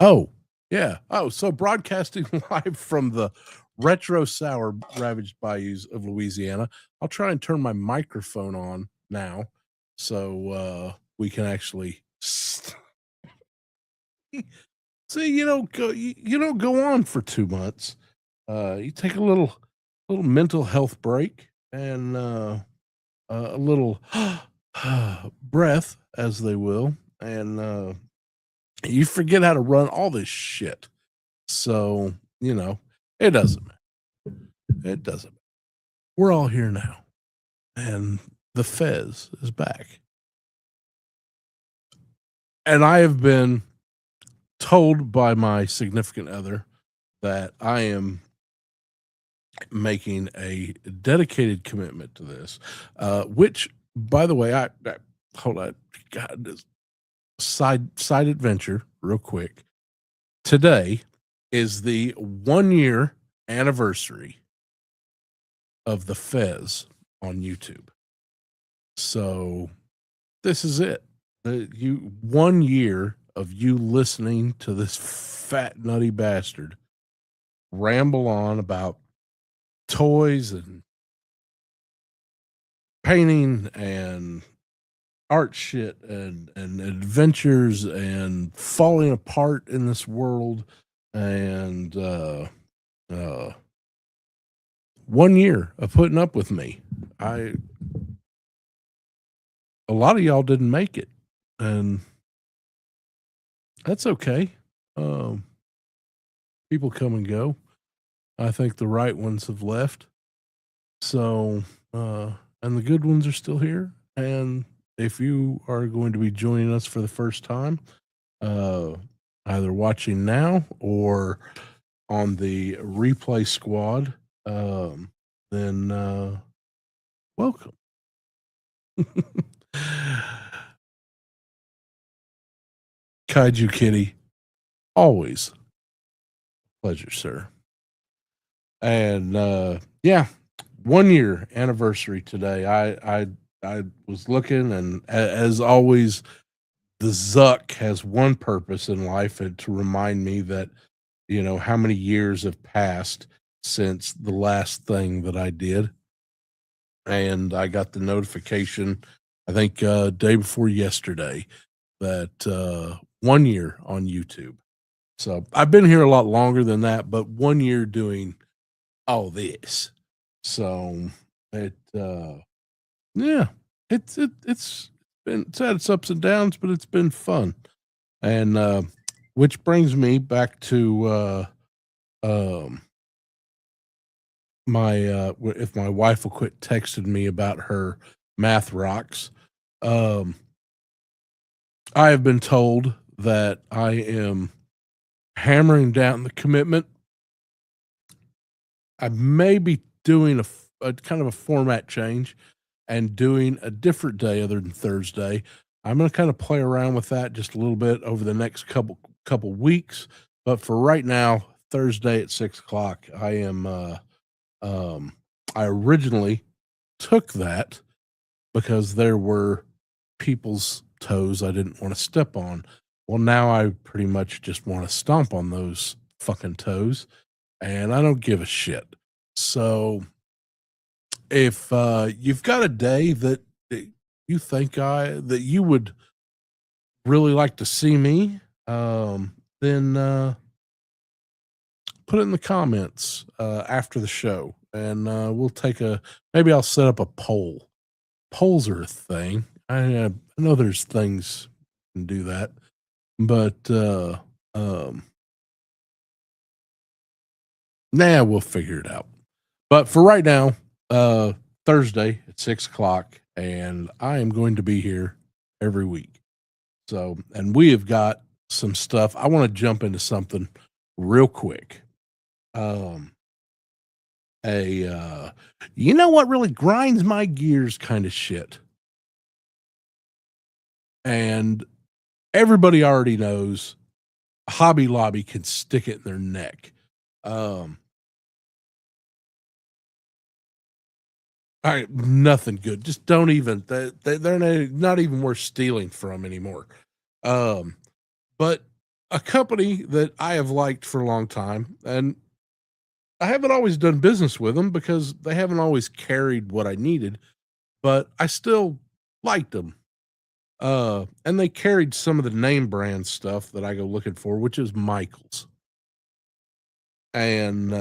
Oh, yeah. Oh, so broadcasting live from the retro sour ravaged bayous of Louisiana. I'll try and turn my microphone on now so we can actually see, you don't go on for 2 months. You take a little mental health break and a little breath, as they will, and you forget how to run all this shit. So, you know, it doesn't matter. It doesn't matter. We're all here now, and the Fez is back. And I have been told by my significant other that I am making a dedicated commitment to this, which, by the way, I hold on, God, this side adventure, real quick. Today is the 1 year anniversary of the Fez on YouTube. So this is it. You 1 year of you listening to this fat nutty bastard ramble on about toys and painting and art shit and adventures and falling apart in this world and uh 1 year of putting up with me. A lot of y'all didn't make it, and that's okay. Um, People come and go. I think the right ones have left. So, and the good ones are still here. And if you are going to be joining us for the first time, uh, either watching now or on the replay squad, then welcome. Kaiju Kitty, always pleasure, sir. And yeah, 1 year anniversary today. I was looking, and as always, the Zuck has one purpose in life, and to remind me that how many years have passed since the last thing that I did. And I got the notification, I think day before yesterday, that 1 year on YouTube. So I've been here a lot longer than that, but 1 year doing all this. So yeah, it's had its ups and downs, but it's been fun. And which brings me back to um my if my wife will quit texting me about her math rocks. um I have been told that I am hammering down the commitment. I may be doing a kind of a format change and doing a different day other than Thursday. I'm going to kind of play around with that just a little bit over the next couple weeks. But for right now, Thursday at 6 o'clock, I am. I originally took that because there were people's toes I didn't want to step on. Well, now I pretty much just want to stomp on those fucking toes, and I don't give a shit. So if you've got a day that you think that you would really like to see me, then put it in the comments after the show, and we'll take maybe I'll set up a poll. Polls are a thing. I know there's things can do that, but we'll figure it out. But for right now, Thursday at 6 o'clock, and I am going to be here every week. So, and we have got some stuff. I want to jump into something real quick. You know what really grinds my gears kind of shit. And everybody already knows Hobby Lobby can stick it in their neck. Nothing good. Just don't even. They're not even worth stealing from anymore. But a company that I have liked for a long time, and I haven't always done business with them because they haven't always carried what I needed, but I still liked them. And they carried some of the name brand stuff that I go looking for, which is Michaels. And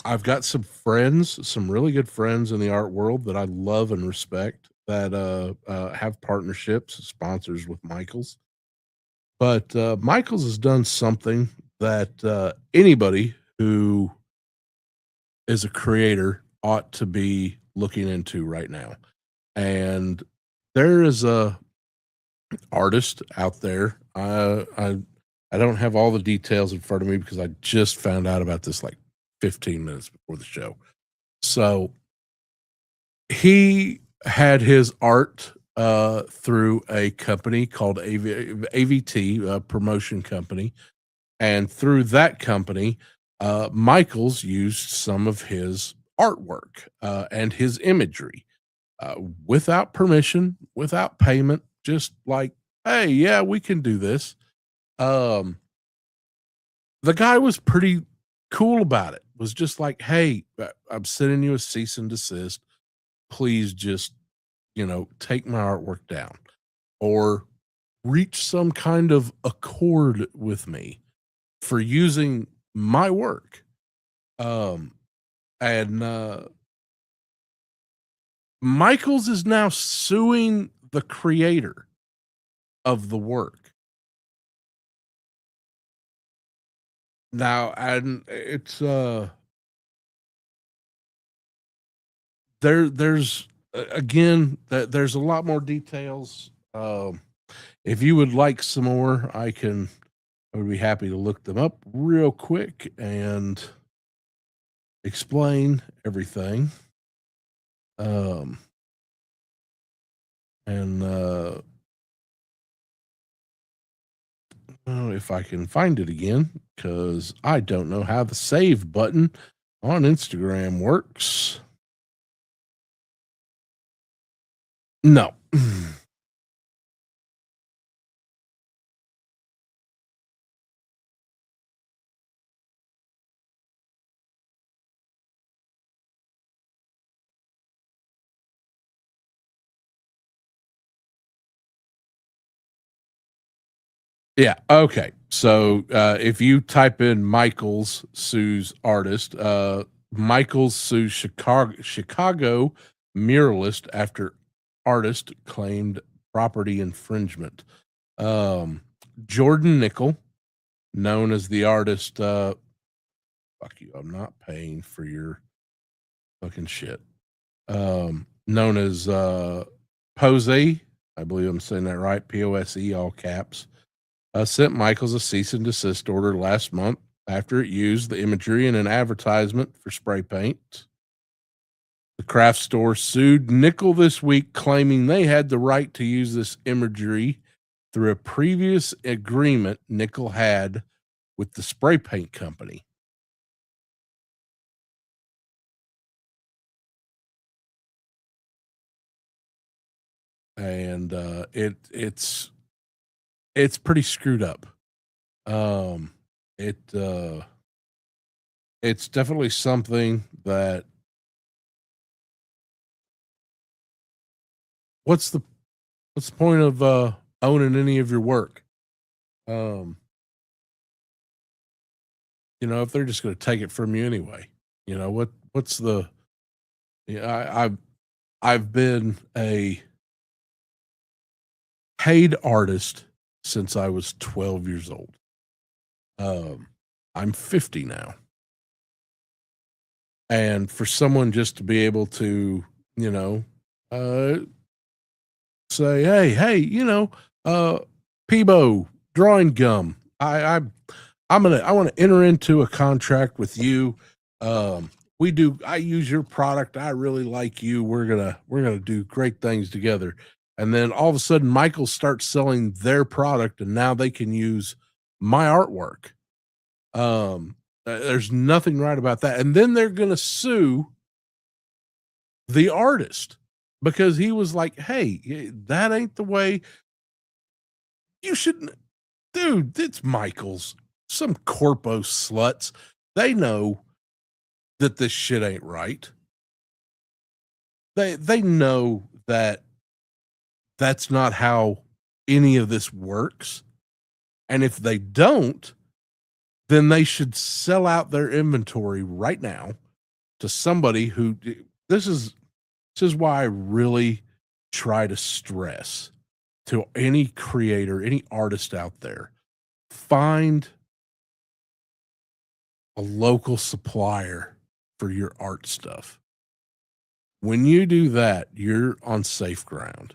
I've got some friends, some really good friends in the art world that I love and respect that have partnerships, sponsors with Michaels. But Michaels has done something that anybody who is a creator ought to be looking into right now. And there is a artist out there. I don't have all the details in front of me because I just found out about this like 15 minutes before the show. So he had his art through a company called AVT, a promotion company, and through that company, Michaels used some of his artwork and his imagery without permission, without payment, just like, hey, yeah, we can do this. Um, the guy was pretty cool about it. Was just like, hey, I'm sending you a cease and desist. Please just, take my artwork down or reach some kind of accord with me for using my work. Um, and Michaels is now suing the creator of the work. Now, and it's there's again there's a lot more details. If you would like some more, I would be happy to look them up real quick and explain everything. Um, and oh, if I can find it again, because I don't know how the save button on Instagram works. No. Yeah. Okay. So if you type in Michaels sues artist, Michaels sues Chicago muralist after artist claimed property infringement. Um, Jordan Nickel, known as the artist, fuck you, I'm not paying for your fucking shit. Known as Pose, I believe I'm saying that right, POSE, all caps, sent Michaels a cease and desist order last month after it used the imagery in an advertisement for spray paint. The craft store sued Nickel this week, claiming they had the right to use this imagery through a previous agreement Nickel had with the spray paint company. And it's pretty screwed up. Um, it it's definitely something that what's the what's the point of owning any of your work? Um, if they're just going to take it from you anyway, what's the yeah, I've been a paid artist since I was 12 years old. Um, I'm 50 now. And for someone just to be able to, you know, uh, say, hey, Peebo drawing gum. I want to enter into a contract with you. Um, I use your product. I really like you. We're gonna do great things together. And then all of a sudden Michael starts selling their product and now they can use my artwork. Um, there's nothing right about that. And then they're gonna sue the artist because he was like, hey, that ain't the way you shouldn't dude, it's Michaels. Some corpo sluts. They know that this shit ain't right. They know that that's not how any of this works. And if they don't, then they should sell out their inventory right now to somebody who this is this is why I really try to stress to any creator, any artist out there, find a local supplier for your art stuff. When you do that, you're on safe ground.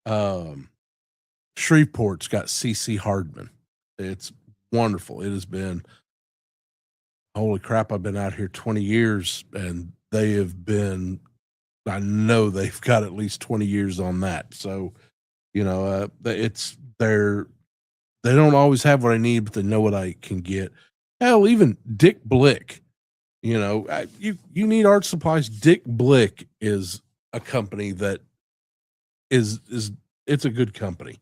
Um, Shreveport's got CC Hardman. It's wonderful. It has been, holy crap, I've been out here 20 years and they have been, I know they've got at least 20 years on that. So, they don't always have what I need, but they know what I can get. Hell, even Dick Blick, you need art supplies. Dick Blick is a company that is it's a good company.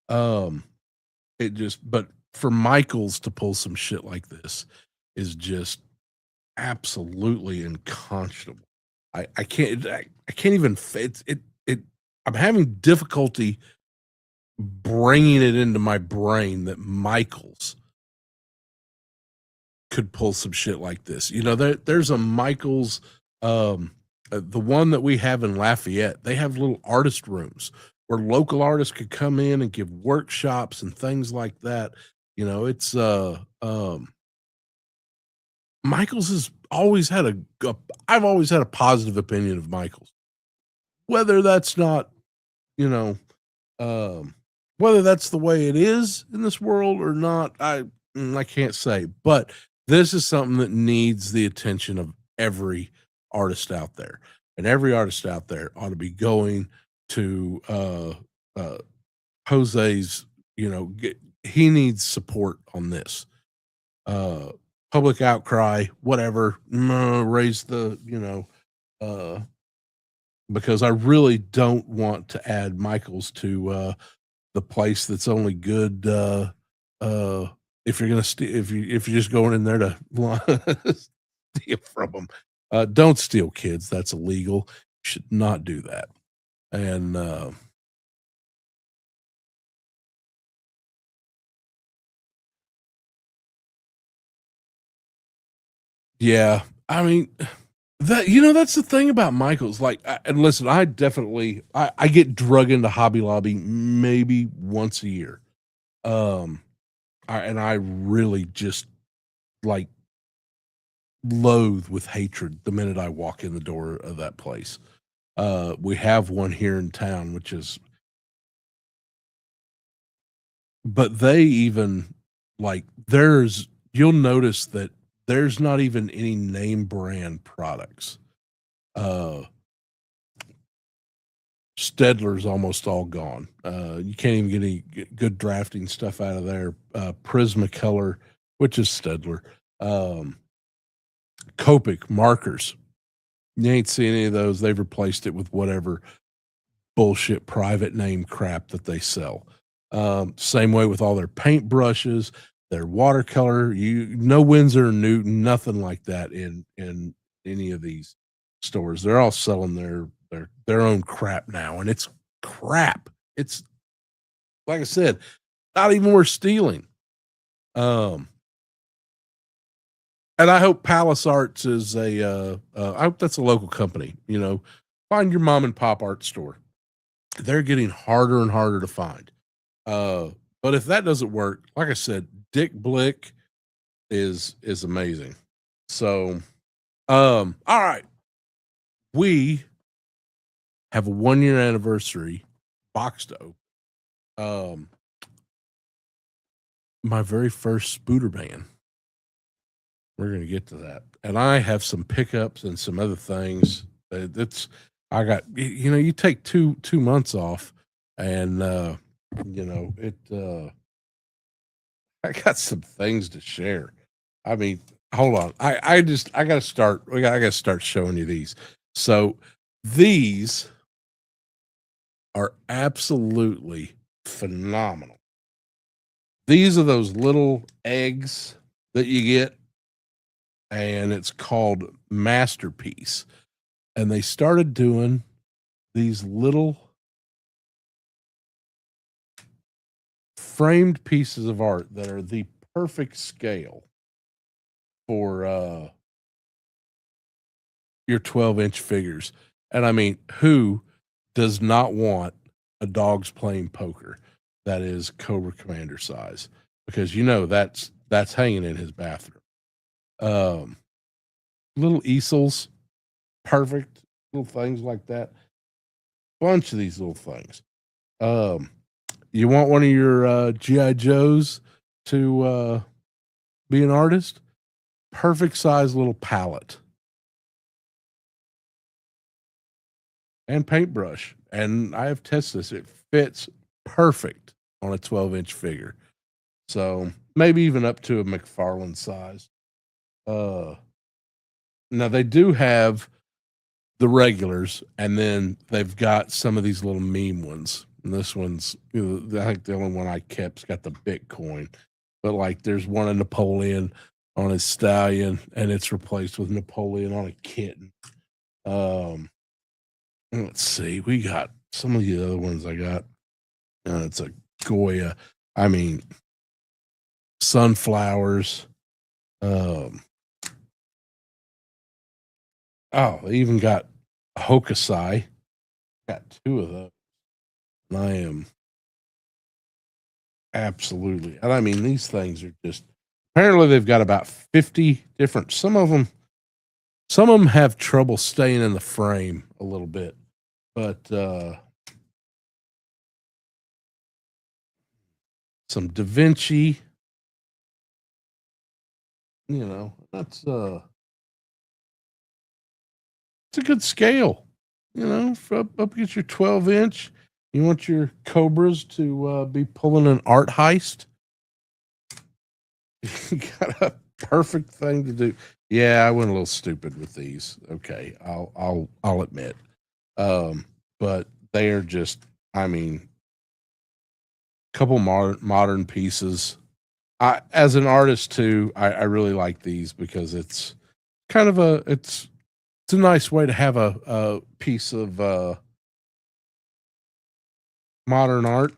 But for Michaels to pull some shit like this is just absolutely unconscionable. I can't even I'm having difficulty bringing it into my brain that Michaels could pull some shit like this. There's a Michaels, the one that we have in Lafayette. They have little artist rooms where local artists could come in and give workshops and things like that. It's Michaels has always had I've always had a positive opinion of Michaels. Whether that's not, you know, whether that's the way it is in this world or not, I can't say. But this is something that needs the attention of every artist out there, and every artist out there ought to be going to Jose's. He needs support on this. Public outcry, whatever, raise the, because I really don't want to add Michaels to the place that's only good if you're gonna if you're just going in there to steal from them. Don't steal, kids. That's illegal. You should not do that. And yeah, I mean that's the thing about Michaels. Like, and listen, I definitely I get drug into Hobby Lobby maybe once a year. I really just like loathe with hatred the minute I walk in the door of that place. We have one here in town, but they even you'll notice that there's not even any name brand products. Stedler's almost all gone. You can't even get any good drafting stuff out of there. Prismacolor, which is Stedler. Copic markers. You ain't seen any of those. They've replaced it with whatever bullshit private name crap that they sell. Same way with all their paint brushes, their watercolor. No Winsor & Newton, nothing like that in any of these stores. They're all selling their own crap now, and it's crap. It's, like I said, not even worth stealing. And I hope Palace Arts is I hope that's a local company. Find your mom and pop art store. They're getting harder and harder to find. But if that doesn't work, like I said, Dick Blick is amazing. So, all right, we have a 1-year anniversary box to open. My very first SpiderMan. We're going to get to that. And I have some pickups and some other things. I got, you take two months off and, I got some things to share. I mean, hold on. I got to start. I got to start showing you these. So these are absolutely phenomenal. These are those little eggs that you get, and it's called Masterpiece. And they started doing these little framed pieces of art that are the perfect scale for your 12-inch figures. And I mean, who does not want a dog's playing poker that is Cobra Commander size? Because that's hanging in his bathroom. Little easels, perfect little things like that. Bunch of these little things. You want one of your GI Joes to be an artist? Perfect size little palette and paintbrush. And I have tested this; it fits perfect on a 12-inch figure. So maybe even up to a McFarlane size. Now they do have the regulars, and then they've got some of these little meme ones. And this one's, I think the only one I kept's got the Bitcoin, but like there's one of Napoleon on his stallion, and it's replaced with Napoleon on a kitten. Let's see, we got some of the other ones I got. It's a Goya. I mean, sunflowers. Oh, they even got a Hokusai. Got two of those. And I am absolutely, and I mean, these things are just, apparently they've got about 50 different, some of them have trouble staying in the frame a little bit, but some Da Vinci, that's it's a good scale, up against your 12-inch. You want your Cobras to be pulling an art heist? You got a perfect thing to do. Yeah, I went a little stupid with these. Okay, I'll admit. But they are just, I mean, a couple modern pieces. As an artist too, I really like these because it's kind of it's a nice way to have a piece of modern art.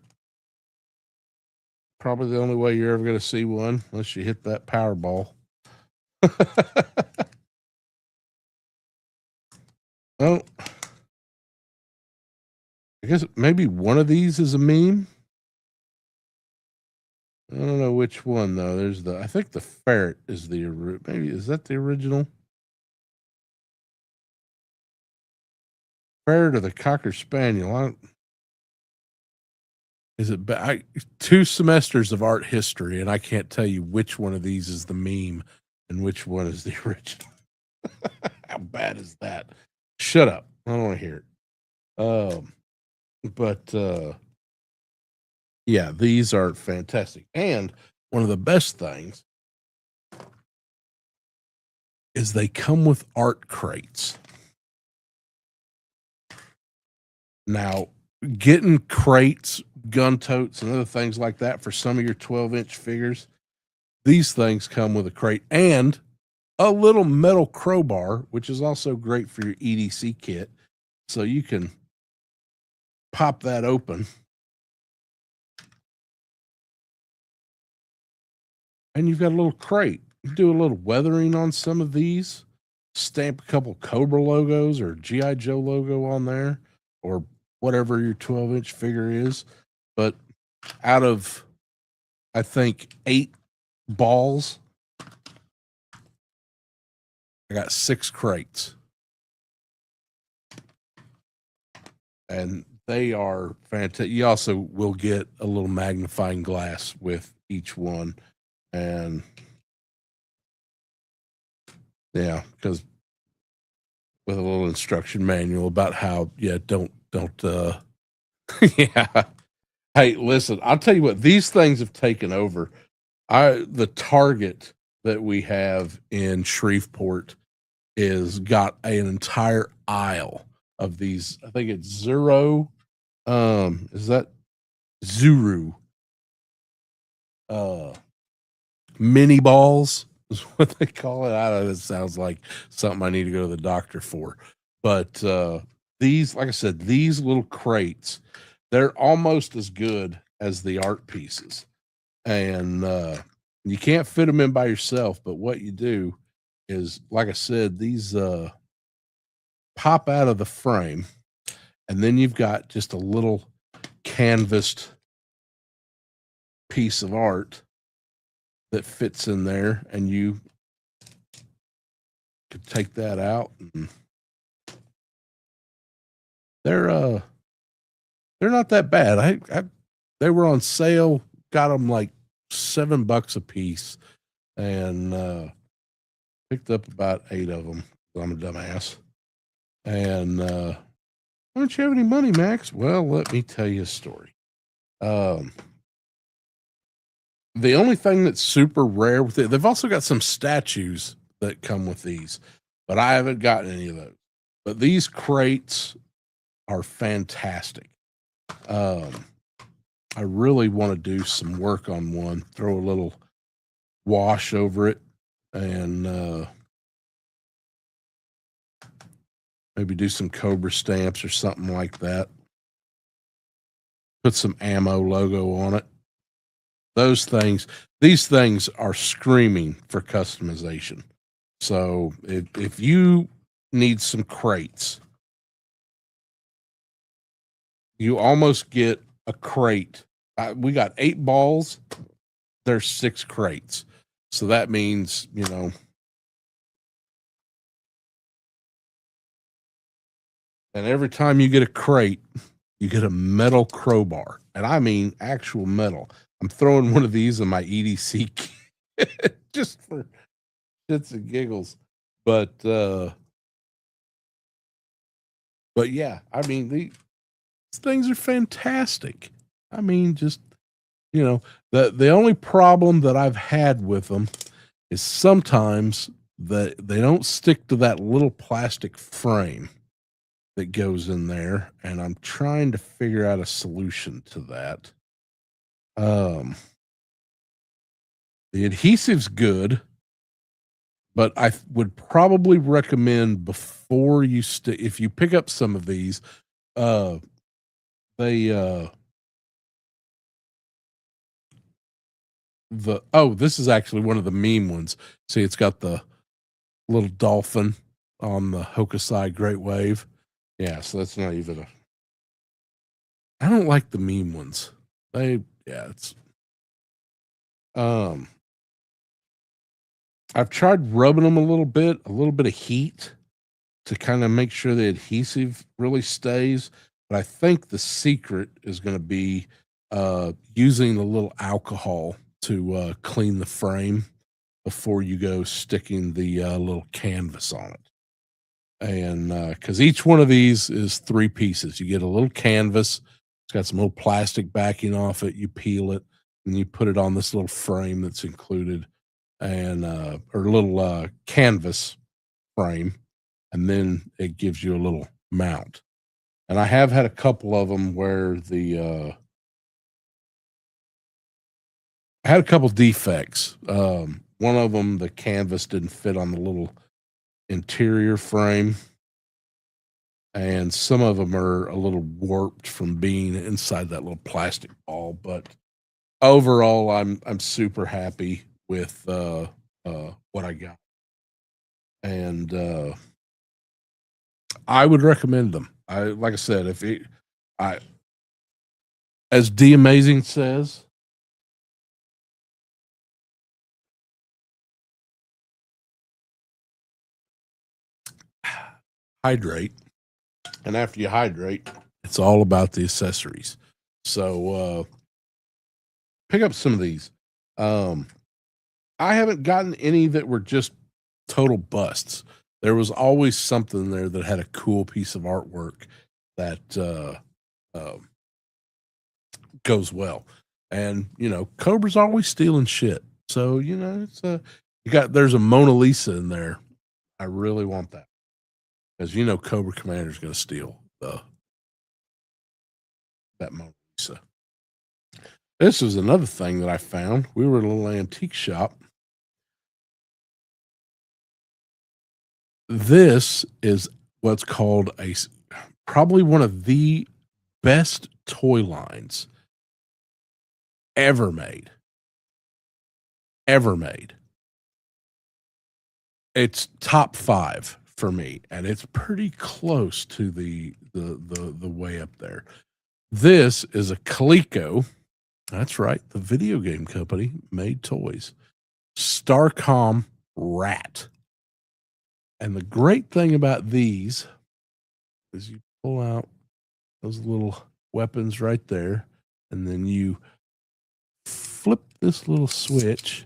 Probably the only way you're ever going to see one, unless you hit that Powerball. Well, I guess maybe one of these is a meme. I don't know which one though. I think the ferret is maybe is that the original? Ferret or the Cocker Spaniel? Is it 2 semesters of art history, and I can't tell you which one of these is the meme and which one is the original. How bad is that? Shut up. I don't want to hear it. But yeah, these are fantastic. And one of the best things is they come with art crates. Now, getting crates, gun totes, and other things like that for some of your 12-inch figures, these things come with a crate and a little metal crowbar, which is also great for your EDC kit. So you can pop that open and you've got a little crate. You do a little weathering on some of these, stamp a couple Cobra logos or GI Joe logo on there, or whatever your 12-inch figure is. But out of, I think, 8 balls, I got 6 crates. And they are fantastic. You also will get a little magnifying glass with each one. And yeah, because with a little instruction manual about how, don't, yeah. Hey, listen, I'll tell you what, these things have taken over. The Target that we have in Shreveport is got an entire aisle of these. I think it's Zero. Is that Zuru? uh mini balls is what they call it. I don't know, it sounds like something I need to go to the doctor for. But these, like I said, these little crates, they're almost as good as the art pieces. And you can't fit them in by yourself, but what you do is, like I said, these pop out of the frame, and then you've got just a little canvassed piece of art that fits in there, and you could take that out, and they're they're not that bad. They were on sale, got them like $7 a piece, and picked up about 8 of them. I'm a dumbass. And why don't you have any money, Max? Well, let me tell you a story. The only thing that's super rare with it, they've also got some statues that come with these, but I haven't gotten any of those. But these crates are fantastic. I really want to do some work on one, throw a little wash over it, and maybe do some Cobra stamps or something like that. Put some ammo logo on it. These things are screaming for customization. So if you need some crates, you almost get a crate. We got 8 balls. There's 6 crates. So that means, and every time you get a crate, you get a metal crowbar. And I mean actual metal. I'm throwing one of these in my EDC kit just for shits and giggles. But yeah, I mean, these things are fantastic. I mean, just, the only problem that I've had with them is sometimes they don't stick to that little plastic frame that goes in there, and I'm trying to figure out a solution to that. The adhesive's good, but I would probably recommend before you if you pick up some of these, they this is actually one of the meme ones. See, it's got the little dolphin on the Hokusai Great Wave. Yeah, so that's not even I don't like the meme ones. It's I've tried rubbing them a little bit of heat to kind of make sure the adhesive really stays. But I think the secret is going to be using a little alcohol to clean the frame before you go sticking the little canvas on it. And because each one of these is 3 pieces, you get a little canvas. It's got some little plastic backing off it. You peel it and you put it on this little frame that's included, and or a little canvas frame, and then it gives you a little mount. And I have had a couple of them where I had a couple defects. One of them, the canvas didn't fit on the little interior frame, and some of them are a little warped from being inside that little plastic ball. But overall, I'm super happy with what I got, and I would recommend them. Like I said, as D Amazing says, hydrate, and after you hydrate, it's all about the accessories. So pick up some of these. I haven't gotten any that were just total busts. There was always something there that had a cool piece of artwork that goes well. And Cobra's always stealing shit. So it's there's a Mona Lisa in there. I really want that, because Cobra Commander's going to steal that Mona Lisa. This was another thing that I found. We were at a little antique shop. This is what's called probably one of the best toy lines ever made. Ever made. It's top 5 for me, and it's pretty close to the way up there. This is a Coleco. That's right, the video game company made toys. Starcom Rat. And the great thing about these is you pull out those little weapons right there, and then you flip this little switch,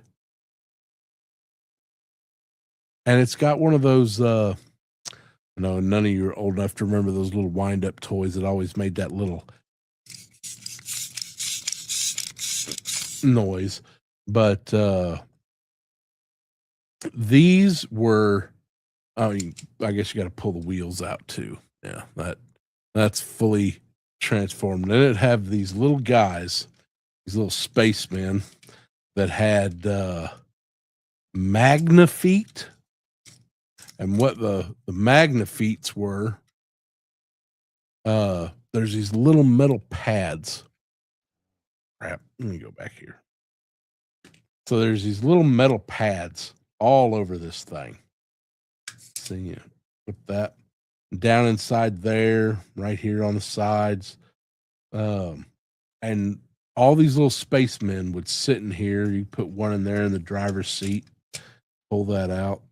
and it's got one of those no, none of you are old enough to remember those little wind up toys that always made that little noise. But these were, I mean, I guess you got to pull the wheels out too. Yeah, that's fully transformed. And it'd have these little guys, these little spacemen that had magnafeet. And what the magnafeets were, there's these little metal pads. Crap, let me go back here. So there's these little metal pads all over this thing. See, you put that down inside there, right here on the sides. And all these little spacemen would sit in here. You put one in there in the driver's seat, pull that out.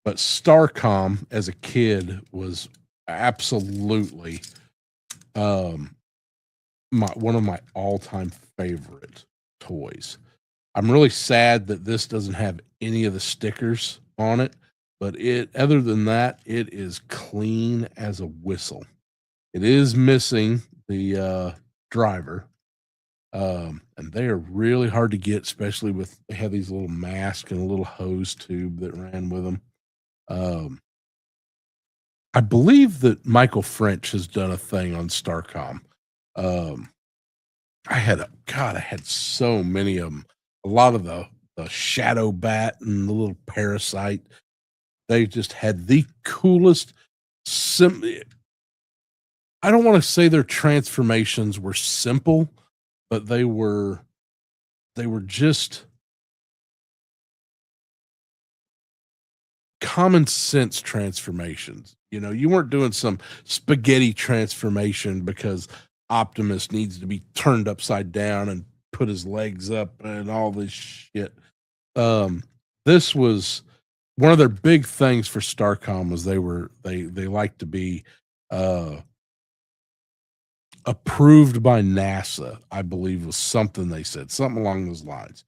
But Starcom as a kid was absolutely one of my all-time favorite toys. I'm really sad that this doesn't have any of the stickers on it, but other than that, it is clean as a whistle. It is missing the driver. And they are really hard to get, especially they have these little masks and a little hose tube that ran with them. I believe that Michael French has done a thing on Starcom. I had so many of them. A lot of the Shadow Bat and the little Parasite. They just had the coolest. I don't want to say their transformations were simple, but they were just common sense transformations. You know, you weren't doing some spaghetti transformation because Optimus needs to be turned upside down and put his legs up and all this shit. This was one of their big things for Starcom was they like to be approved by NASA, I believe was something they said, something along those lines.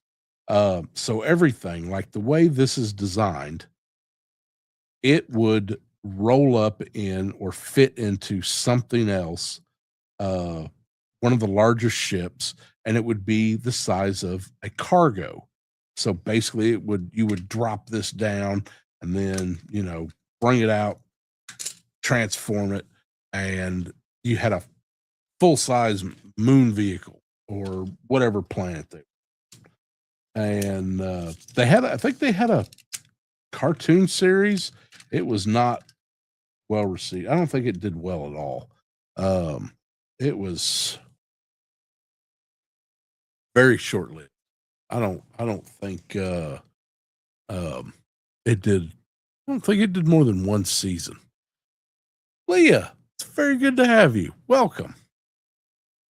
So everything, like the way this is designed, it would roll up in or fit into something else, one of the larger ships, and it would be the size of a cargo. So basically you would drop this down and then, bring it out, transform it, and you had a full-size moon vehicle or whatever planet they were. And I think they had a cartoon series. It was not well received. I don't think it did well at all. It was very short-lived. I don't think it did. I don't think it did more than one season. Leah, it's very good to have you. Welcome.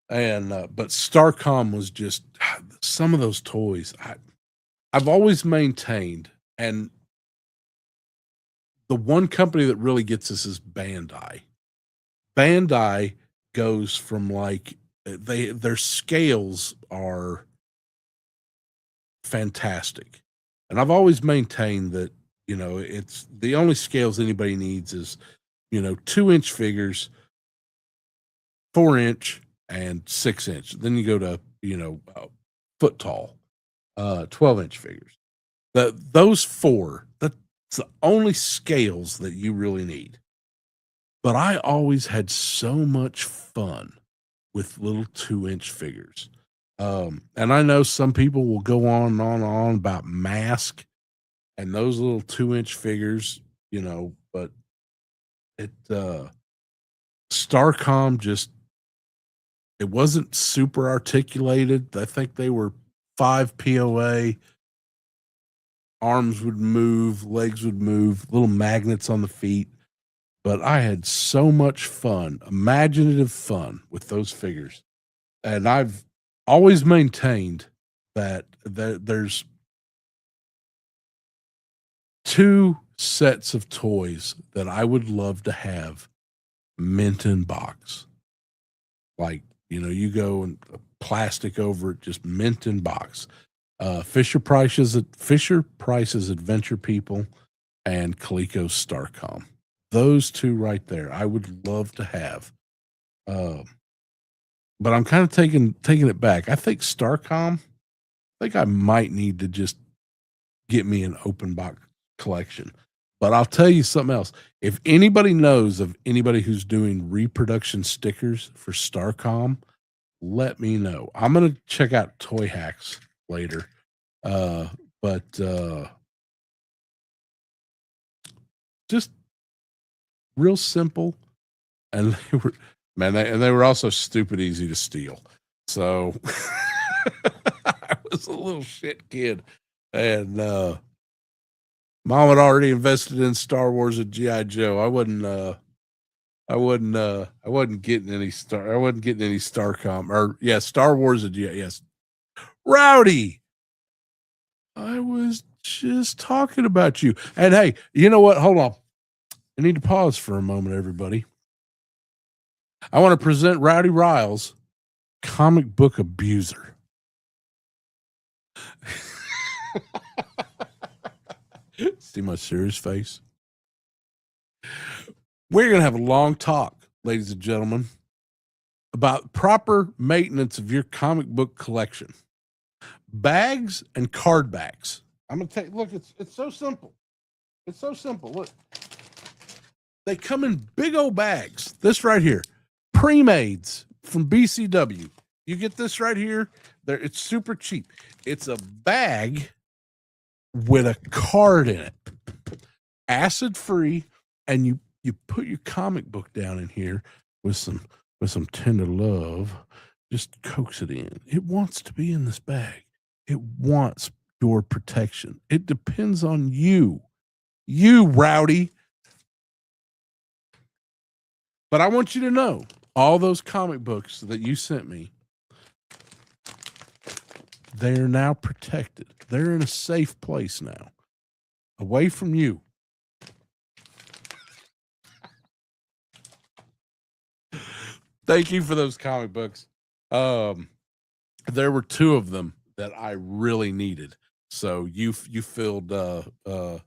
And but Starcom was just some of those toys. I've always maintained, and the one company that really gets this is Bandai. Bandai goes from their scales are fantastic. And I've always maintained that, it's the only scales anybody needs is, 2-inch figures, 4-inch and 6-inch. Then you go to, foot tall, 12-inch figures. Those four, that's the only scales that you really need. But I always had so much fun with little 2-inch figures. And I know some people will go on and on and on about Mask and those little 2-inch figures, but it Starcom just it wasn't super articulated. I think they were 5 POA, arms would move, legs would move, little magnets on the feet. But I had so much fun, imaginative fun with those figures. And I've always maintained that there's 2 sets of toys that I would love to have mint in box. Like, you go and plastic over it, just mint in box. Fisher Price's Adventure People and Coleco's Starcom. Those 2 right there, I would love to have. But I'm kind of taking it back. I think Starcom, I might need to just get me an open box collection. But I'll tell you something else. If anybody knows of anybody who's doing reproduction stickers for Starcom, let me know. I'm going to check out Toy Hacks later. But just real simple. And they were also stupid easy to steal. So I was a little shit kid. And Mom had already invested in Star Wars and G.I. Joe. I wasn't getting any Starcom or Star Wars and G.I. Yes. Rowdy. I was just talking about you. And hey, you know what? Hold on. I need to pause for a moment, everybody. I want to present Rowdy Riles, comic book abuser. See my serious face? We're going to have a long talk, ladies and gentlemen, about proper maintenance of your comic book collection. Bags and card backs. I'm going to take, look, it's so simple. It's so simple. Look, they come in big old bags. This right here, pre-mades from BCW. You get this right here. It's super cheap. It's a bag with a card in it, acid free, and you put your comic book down in here with some tender love. Just coax it in. It wants to be in this bag. It wants your protection. It depends on you, Rowdy. But I want you to know, all those comic books that you sent me, they are now protected. They're in a safe place now, away from you. Thank you for those comic books. There were 2 of them that I really needed. So you filled 2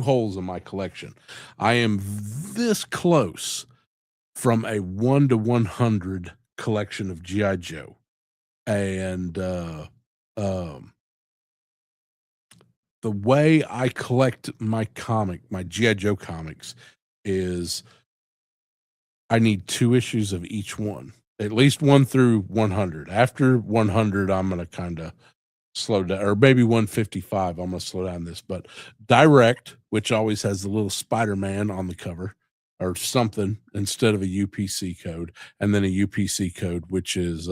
holes in my collection. I am this close from a 1 to 100 collection of G.I. Joe. And the way I collect my G.I. Joe comics is I need 2 issues of each one, at least 1 through 100. After 100, I'm going to kind of slow down, or maybe 155. I'm going to slow down this, but direct, which always has the little SpiderMan on the cover or something instead of a UPC code, and then a UPC code, which is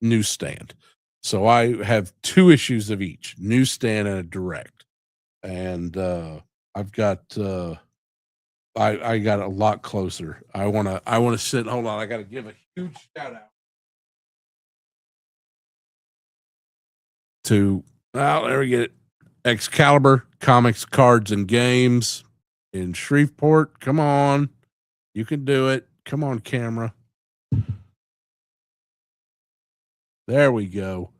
newsstand. So I have 2 issues of each, newsstand and a direct. And I've got I got a lot closer. I wanna sit. Hold on, I gotta give a huge shout out to there we get it. Excalibur Comics, Cards and Games in Shreveport. Come on. You can do it. Come on, camera. There we go.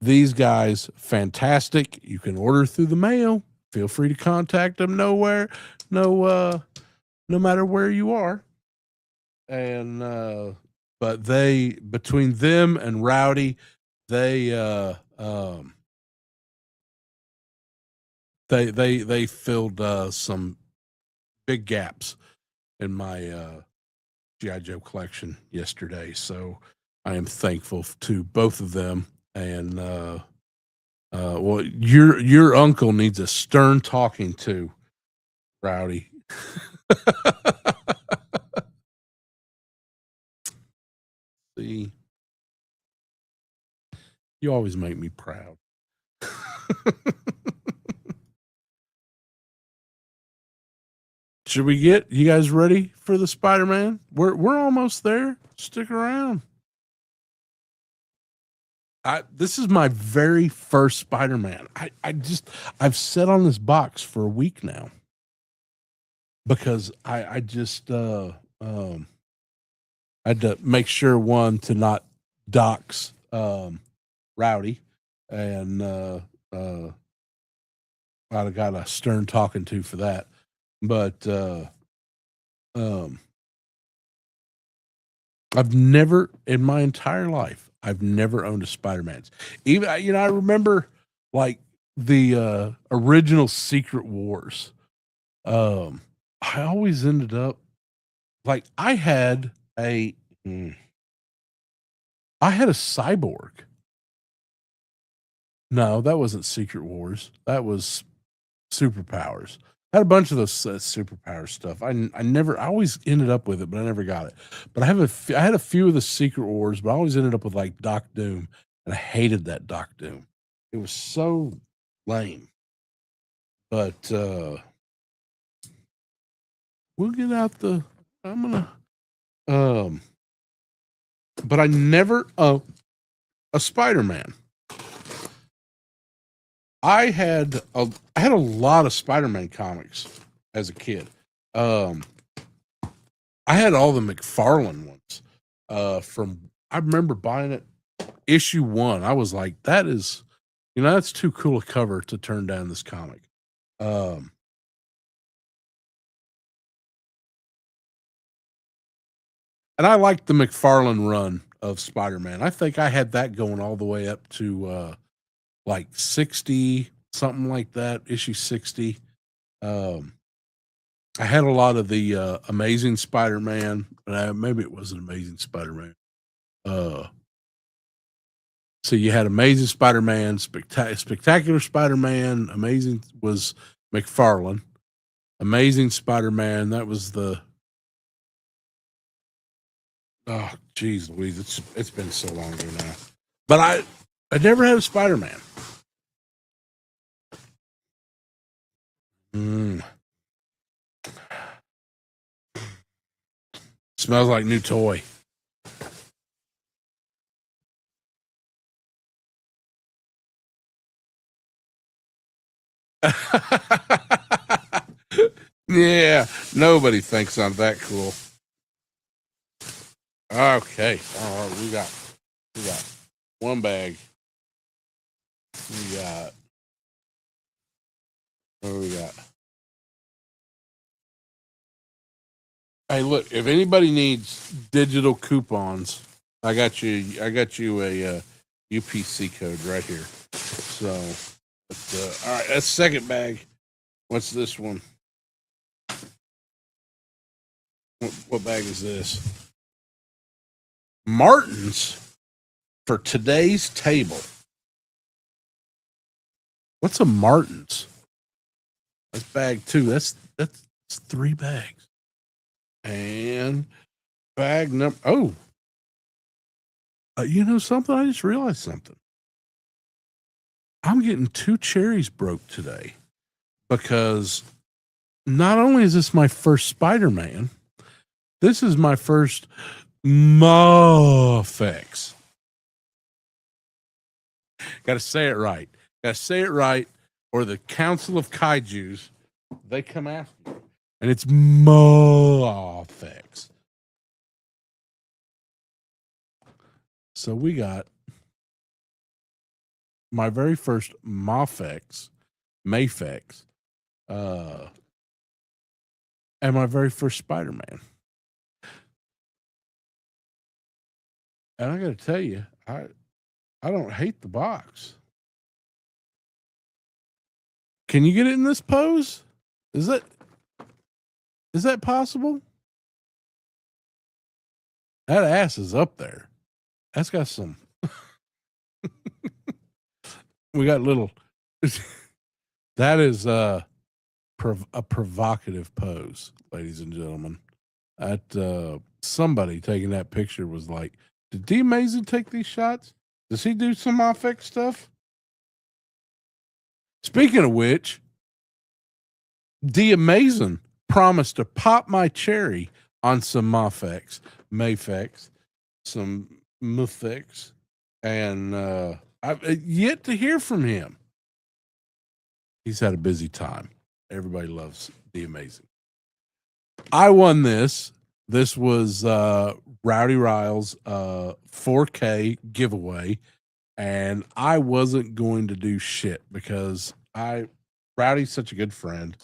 These guys, fantastic. You can order through the mail. Feel free to contact them no matter where you are. And but between them and Rowdy, they filled some big gaps in my GI Joe collection yesterday, so I am thankful to both of them. And well, your uncle needs a stern talking to, Rowdy. See, you always make me proud. Should we get you guys ready for the Spider-Man? We're almost there. Stick around. This is my very first Spider-Man. I've sat on this box for a week now because I just I had to make sure to not dox Rowdy, and I'd have got a stern talking to for that. But I've never in my entire life I've never owned a Spider-Man's. Even I remember like the original Secret Wars. I always ended up like I had a cyborg. No, that wasn't Secret Wars. That was Superpowers. I had a bunch of those superpower stuff. I always ended up with it, but I never got it. But I had a few of the Secret Wars, but I always ended up with like Doc Doom, and I hated that Doc Doom. It was so lame. But we'll get out I'm gonna but I never a Spider-Man. I had a lot of Spider-Man comics as a kid. I had all the McFarlane ones. I remember buying it issue 1. I was like, that is, that's too cool a cover to turn down this comic. And I liked the McFarlane run of Spider-Man. I think I had that going all the way up to like 60, something like that, issue 60. I had a lot of the Amazing Spider-Man. Maybe it was an Amazing Spider-Man. So you had Amazing Spider-Man, Spectacular Spider-Man. Amazing was McFarlane. Amazing Spider-Man, that was the... Oh, geez Louise, it's been so long ago now. But I never had a Spider-Man. Smells like new toy. Yeah, nobody thinks I'm that cool. Okay, all right, we got one bag. What do we got? Hey, look, if anybody needs digital coupons, I got you a UPC code right here. So, all right, that's second bag. What's this one? What bag is this? Martin's for today's table. What's a Martin's? That's bag 2. That's 3 bags. And bag number... Oh. You know something? I just realized something. I'm getting 2 cherries broke today because not only is this my first Spider-Man, this is my first Mafex. Got to say it right. Or the Council of Kaijus, they come after you. And it's Mafex. So we got my very first Mafex, and my very first Spider-Man. And I got to tell you, I don't hate the box. Can you get it in this pose? Is that possible? That ass is up there. That's got some. We got little. That is a provocative pose, ladies and gentlemen. At somebody taking that picture was like, "Did D Amazing take these shots? Does he do some Mafex stuff?" Speaking of which, D Amazing promised to pop my cherry on some Mafex, some Mafex, and I've yet to hear from him. He's had a busy time. Everybody loves D Amazing. I won this. This was Rowdy Riles' 4K giveaway, and I wasn't going to do shit because Rowdy's such a good friend,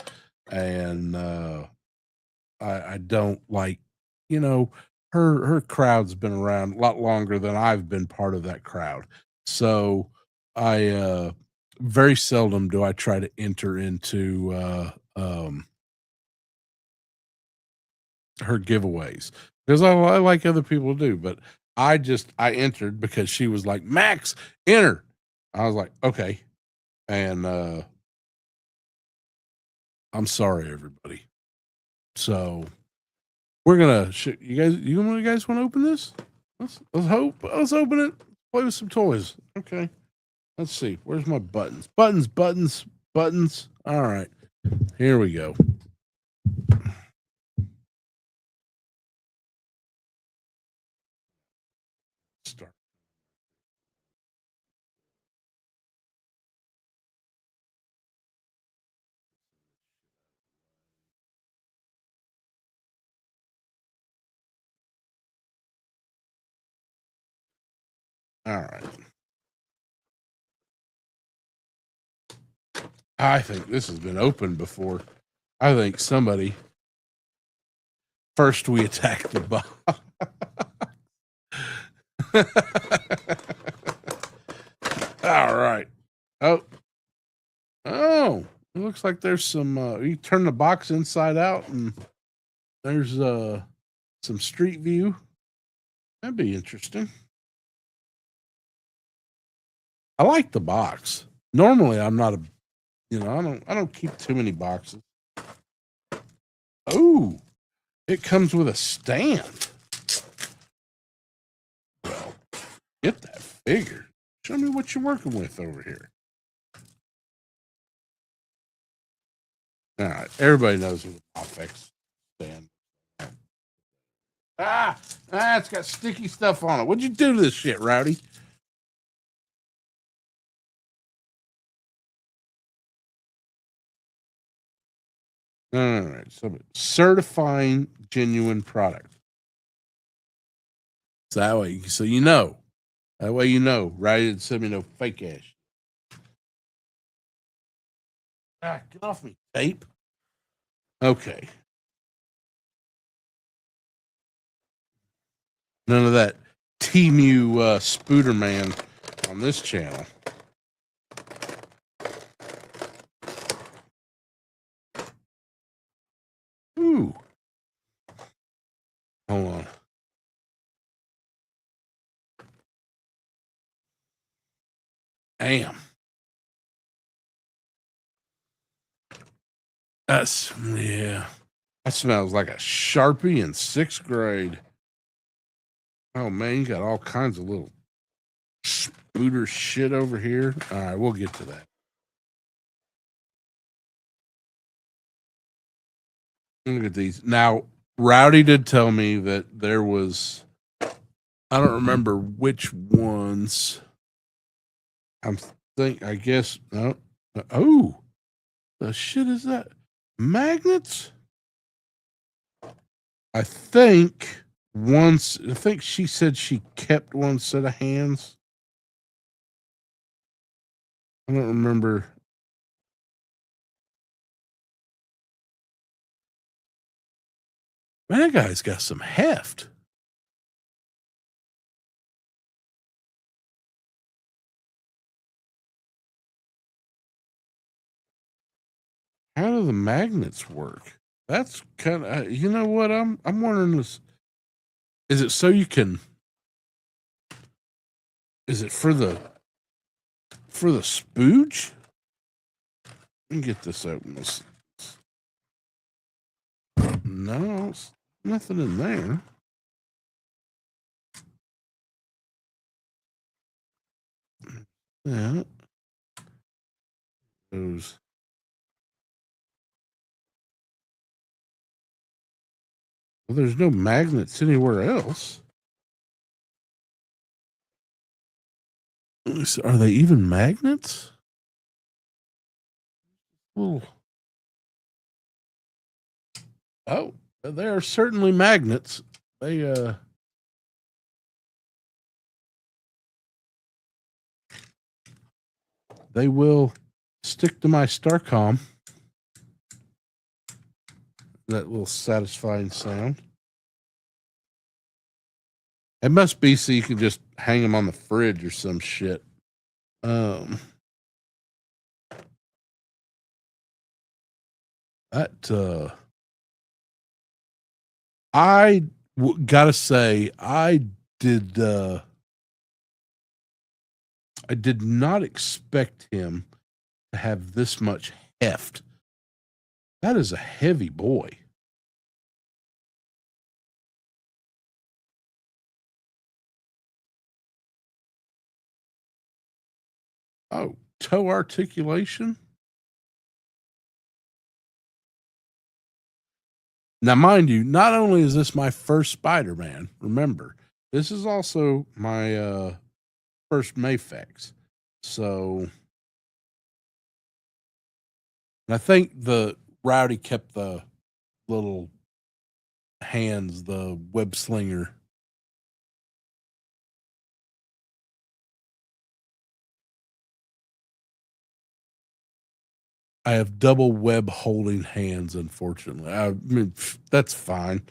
and I don't like, her crowd's been around a lot longer than I've been part of that crowd, so I very seldom do I try to enter into her giveaways because I like other people to do, but I entered because she was like, Max, enter. I was like, okay. And I'm sorry, everybody. So we're gonna you guys want to open this? Let's open it. Play with some toys. Okay. Let's see. Where's my buttons? Buttons. All right. Here we go. Start. All right. I think this has been opened before. I think somebody first we attack the box. All right. Oh, it looks like there's some. You turn the box inside out, and there's some street view. That'd be interesting. I like the box. Normally, I'm not a. I don't keep too many boxes. Oh, it comes with a stand. Well, get that figure. Show me what you're working with over here. All right, everybody knows what the Mafex stand. It's got sticky stuff on it. What'd you do to this shit, Rowdy? All right, so certifying genuine product. So that way, that way right? It send me no fake ass. Get off me, tape. Okay, none of that Temu SpiderMan on this channel. Ooh, hold on. Damn. Yeah. That smells like a Sharpie in 6th grade. Oh man, you got all kinds of little spooter shit over here. All right, we'll get to that. Look at these. Now, Rowdy did tell me that there was, I don't remember which ones. I guess, no. Oh, the shit is that? Magnets? I think she said she kept one set of hands. I don't remember. Man, that guy's got some heft. How do the magnets work? That's kind of, you know what? I'm wondering this. Is it so you can? Is it for the spooge? Let me get this open. No, nothing in there. Yeah. Those. Well, there's no magnets anywhere else. Are they even magnets? Well, oh, they are certainly magnets. They will stick to my Starcom. That little satisfying sound. It must be so you can just hang them on the fridge or some shit. Gotta say, I did not expect him to have this much heft. That is a heavy boy. Oh, toe articulation. Now, mind you, not only is this my first SpiderMan, remember, this is also my first Mafex. So, and I think the Rowdy kept the little hands, the web slinger. I have double web holding hands, unfortunately. I mean, that's fine.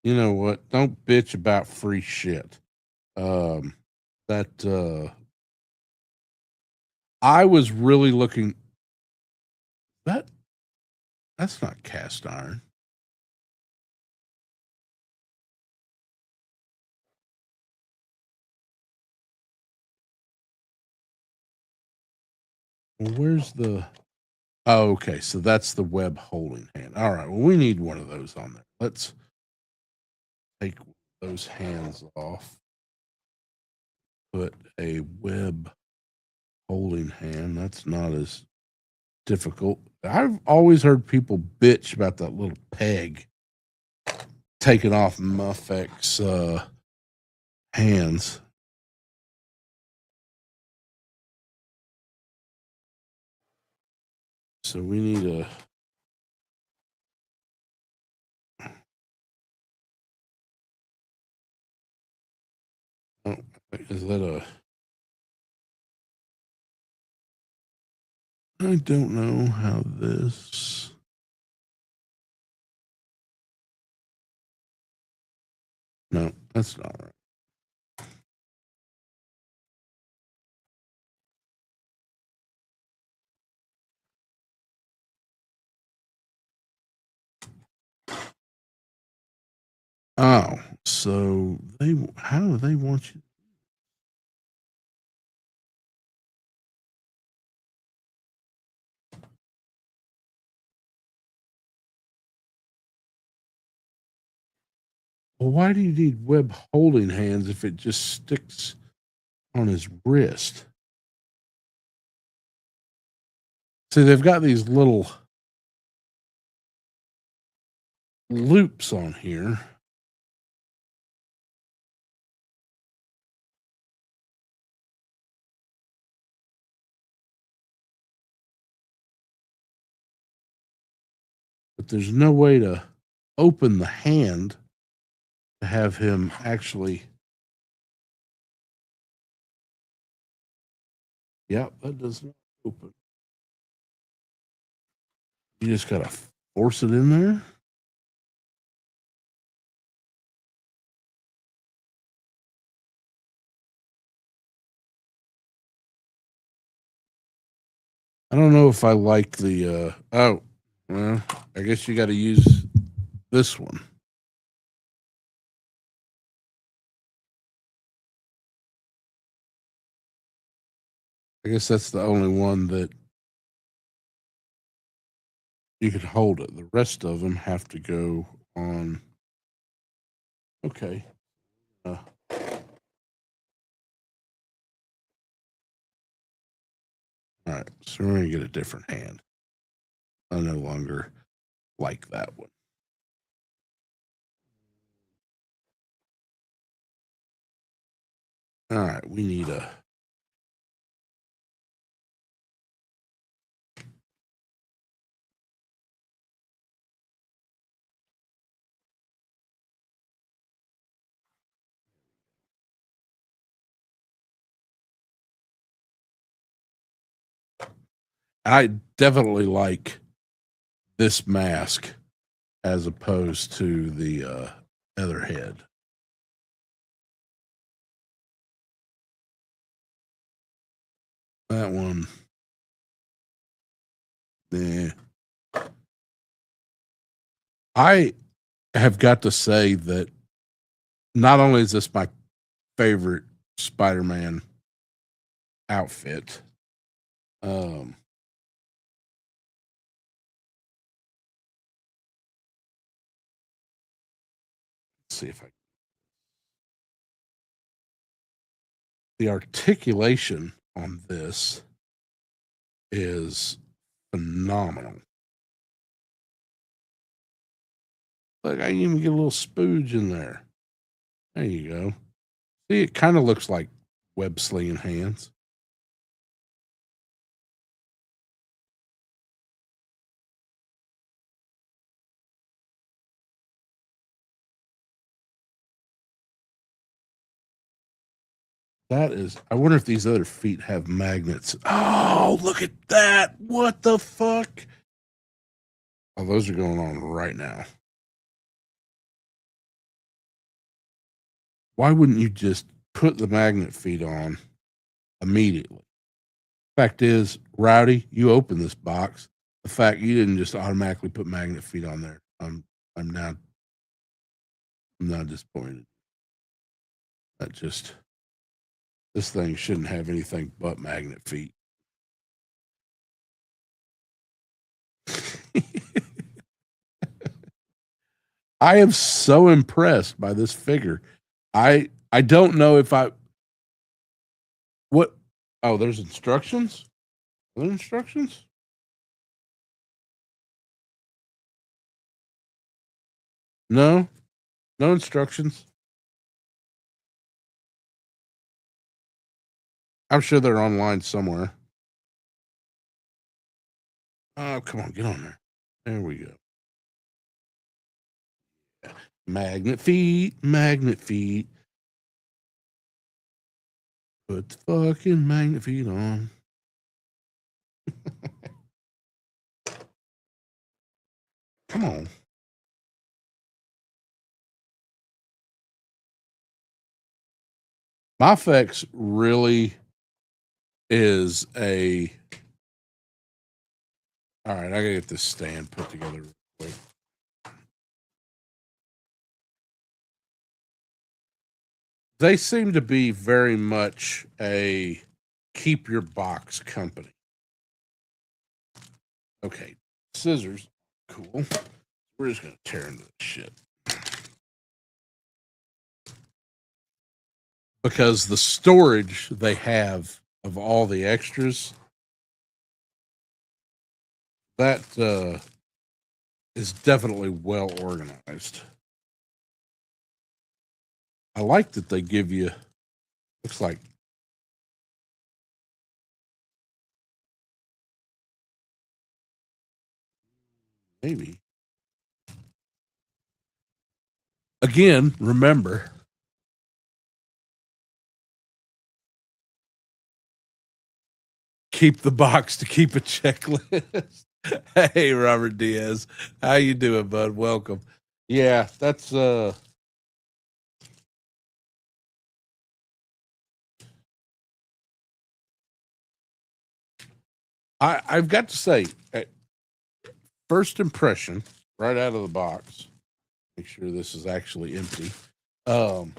You know what? Don't bitch about free shit. I was really looking. That's not cast iron. Well, where's the? Oh, okay. So that's the web holding hand. All right. Well, we need one of those on there. Let's take those hands off. Put a web holding hand. That's not as difficult. I've always heard people bitch about that little peg taking off Muffet's hands. So we need a. Oh, is that a? I don't know how this. No, that's not right. Oh, so how do they want you? Well, why do you need web holding hands if it just sticks on his wrist? See, they've got these little loops on here. But there's no way to open the hand to have him actually. Yep, that does not open. You just got to force it in there. I don't know if I like the. Oh, well, I guess you got to use this one. I guess that's the only one that you could hold it. The rest of them have to go on. Okay. All right. So we're going to get a different hand. I no longer like that one. All right. We need a. I definitely like this mask as opposed to the other head. That one, nah. I have got to say that not only is this my favorite Spider-Man outfit, let's see if I. The articulation on this is phenomenal. Look, I can even get a little spooge in there. There you go. See, it kind of looks like web slinging hands. That is, I wonder if these other feet have magnets. Oh, look at that. What the fuck? Oh, those are going on right now. Why wouldn't you just put the magnet feet on immediately? Fact is, Rowdy, you opened this box. The fact you didn't just automatically put magnet feet on there. I'm not disappointed. That just, this thing shouldn't have anything but magnet feet. I am so impressed by this figure. I don't know if I what oh, there's instructions? Are there instructions? No. No instructions. I'm sure they're online somewhere. Oh, come on, get on there. There we go. Magnet feet, magnet feet. Put the fucking magnet feet on. Come on. Mafex really is a. All right, I gotta get this stand put together real quick. They seem to be very much a keep your box company. Okay, scissors, cool. We're just gonna tear into this shit because the storage they have of all the extras that is definitely well organized. I like that they give you, looks like, maybe. Again, remember, keep the box to keep a checklist. Hey, Robert Diaz, how you doing, bud? Welcome. Yeah, that's I've got to say, first impression, right out of the box. Make sure this is actually empty. I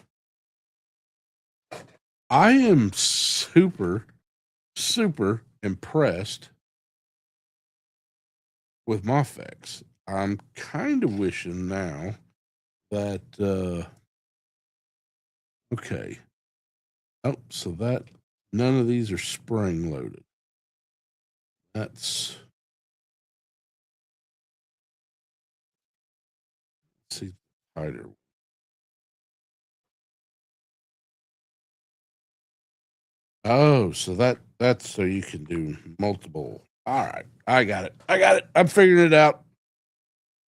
am super super impressed with my effects. I'm kind of wishing now that okay. Oh, so that none of these are spring loaded. That's see spider. Oh, so that's so you can do multiple. All right, I got it. I got it. I'm figuring it out.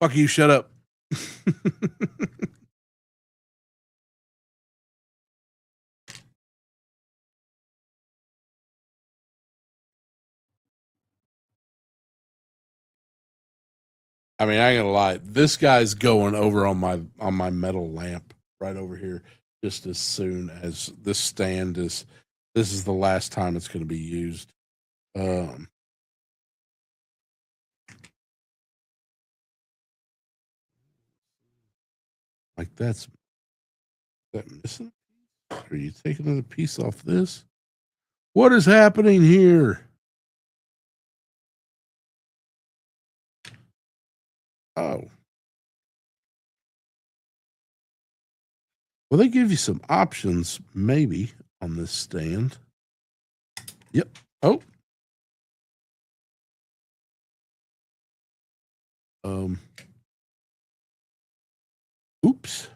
Fuck you. Shut up. I mean, I ain't gonna lie. This guy's going over on my metal lamp right over here. Just as soon as this stand is, this is the last time it's going to be used. Um, like that missing? Are you taking another piece off this? What is happening here? Oh, well, they give you some options maybe on this stand. Yep. Oh. Um. Oops.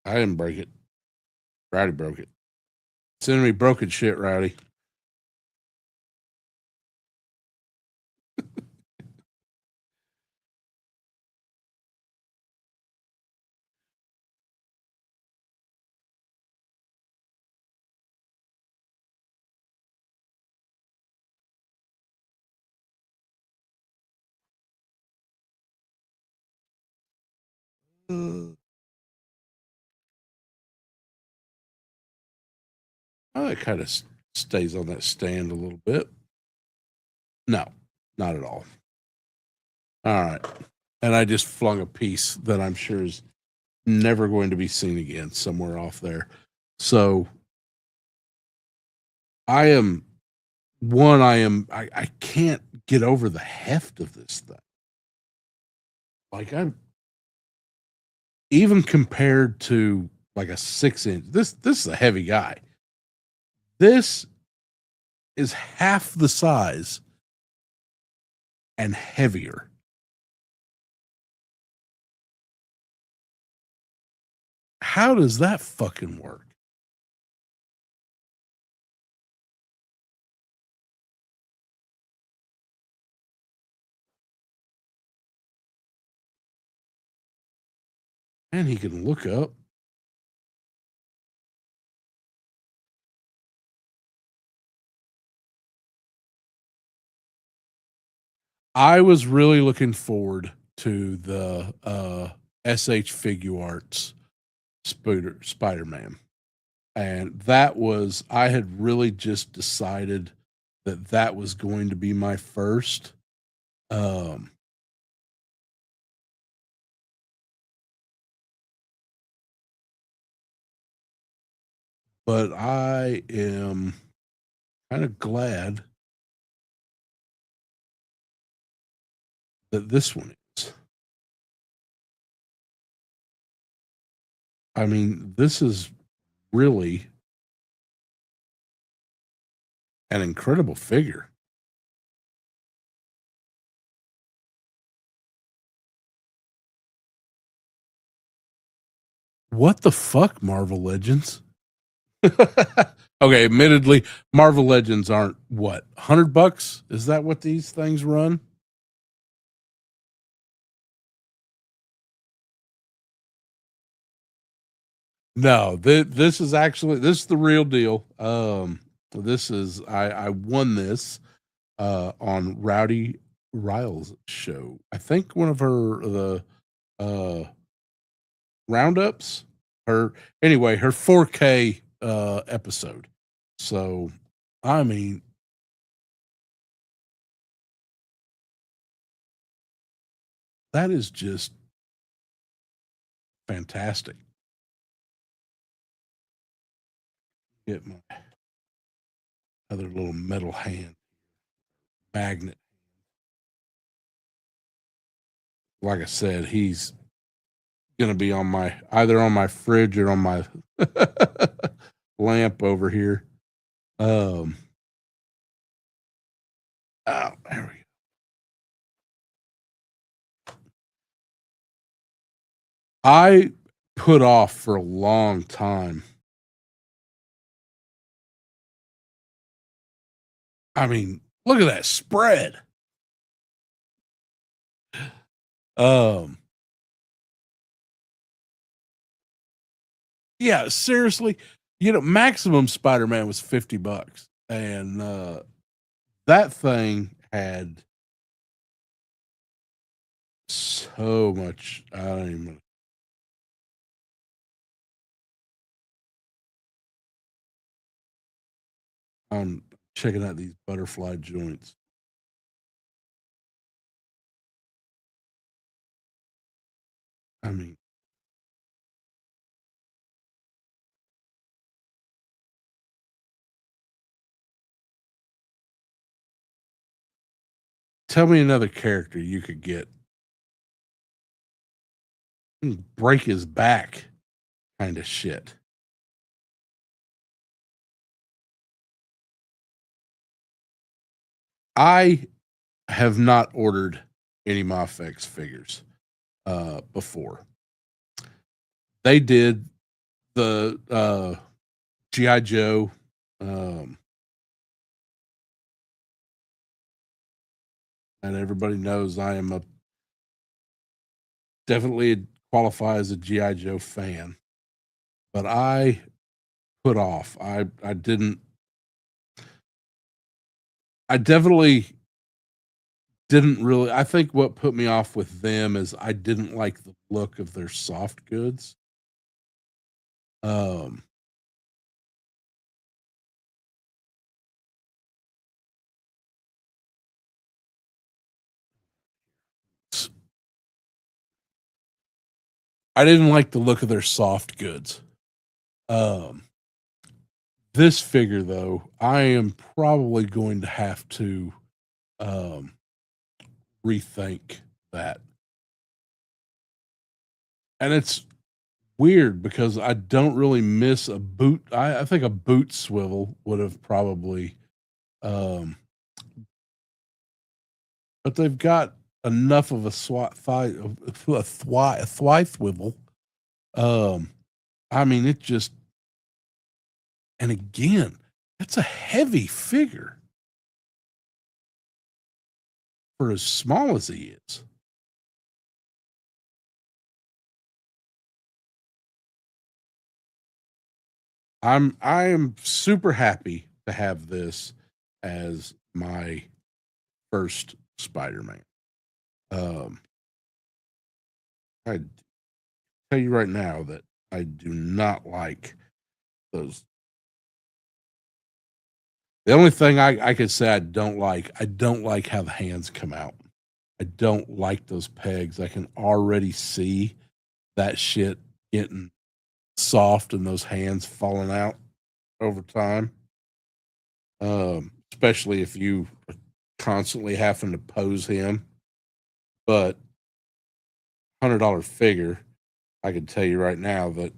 I didn't break it. Rowdy broke it. Send me broken shit, Rowdy. Oh, it kind of stays on that stand a little bit. No, not at all. All right. And I just flung a piece that I'm sure is never going to be seen again somewhere off there. So I can't get over the heft of this thing. Like I'm even compared to like a 6-inch, this is a heavy guy. This is half the size and heavier. How does that fucking work? And he can look up. I was really looking forward to the SH Figure Arts SpiderMan. And that was, I had really just decided that that was going to be my first. Um, but I am kind of glad that this one is. I mean, this is really an incredible figure. What the fuck, Marvel Legends? Okay, admittedly, Marvel Legends aren't what, $100? Is that what these things run? No, this is actually, this is the real deal. This is I won this on Rowdy Riles' show. I think one of her the uh roundups. Her anyway, her 4K episode. So I mean, that is just fantastic. Get my other little metal hand magnet. Like I said, he's gonna be on my either on my fridge or on my lamp over here. Um, oh, there we go. I put off for a long time. I mean, look at that spread. Um, yeah, seriously, maximum Spider-Man was $50, and that thing had so much. I don't even. I'm checking out these butterfly joints. I mean, tell me another character you could get break his back kind of shit. I have not ordered any Mafex figures before. They did the GI Joe. Um, and everybody knows I am a definitely qualify as a GI Joe fan, but I put off. I didn't. I definitely didn't really. I think what put me off with them is I didn't like the look of their soft goods. Um, I didn't like the look of their soft goods. Um, this figure though, I am probably going to have to um, rethink that, and it's weird because I don't really miss a boot. I think a boot swivel would have probably, um, but they've got enough of a thigh swivel. Um, I mean, it just, and again, it's a heavy figure for as small as he is. I am super happy to have this as my first Spider-Man. Um, I tell you right now that I do not like those. The only thing I could say I don't like how the hands come out. I don't like those pegs. I can already see that shit getting soft and those hands falling out over time. Especially if you are constantly having to pose him. But $100 figure, I can tell you right now that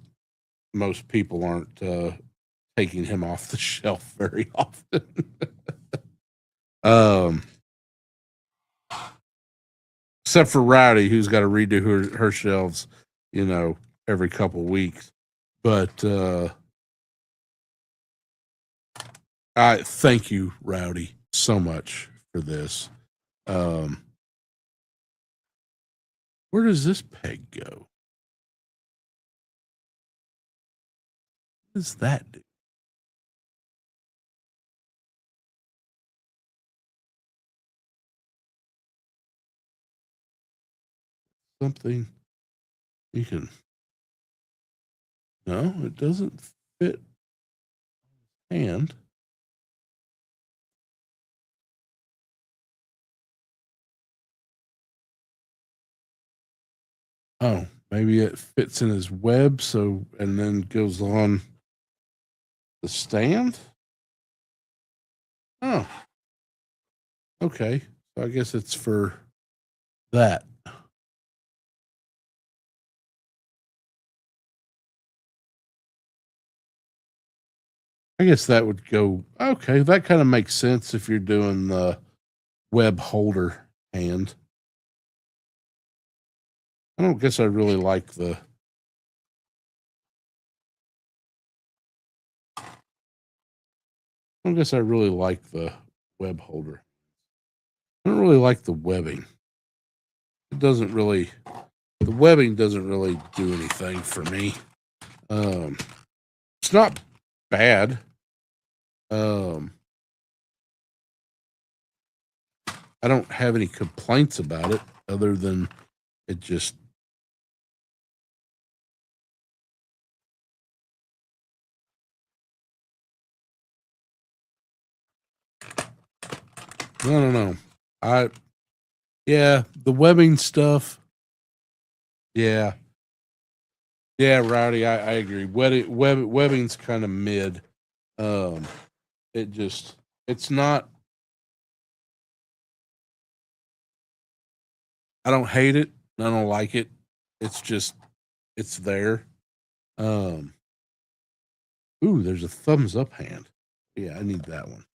most people aren't taking him off the shelf very often. um, except for Rowdy, who's got to redo her shelves, every couple weeks. But I thank you, Rowdy, so much for this. Um, where does this peg go? What does that do? Something you can. No, it doesn't fit hand. Oh, Maybe it fits in his web, so and then goes on the stand. Oh, okay. So I guess it's for that. I guess that would go okay. That kind of makes sense if you're doing the web holder hand. I don't guess I really like the. I don't guess I really like the web holder. I don't really like the webbing. It doesn't really. The webbing doesn't really do anything for me. Um, it's not bad. Um, I don't have any complaints about it other than it just. No. I yeah, the webbing stuff. Yeah, yeah, Rowdy. I agree. Webbing's kind of mid. Um, it just it's not. I don't hate it. I don't like it. It's just it's there. Um, ooh, there's a thumbs up hand. Yeah, I need that one.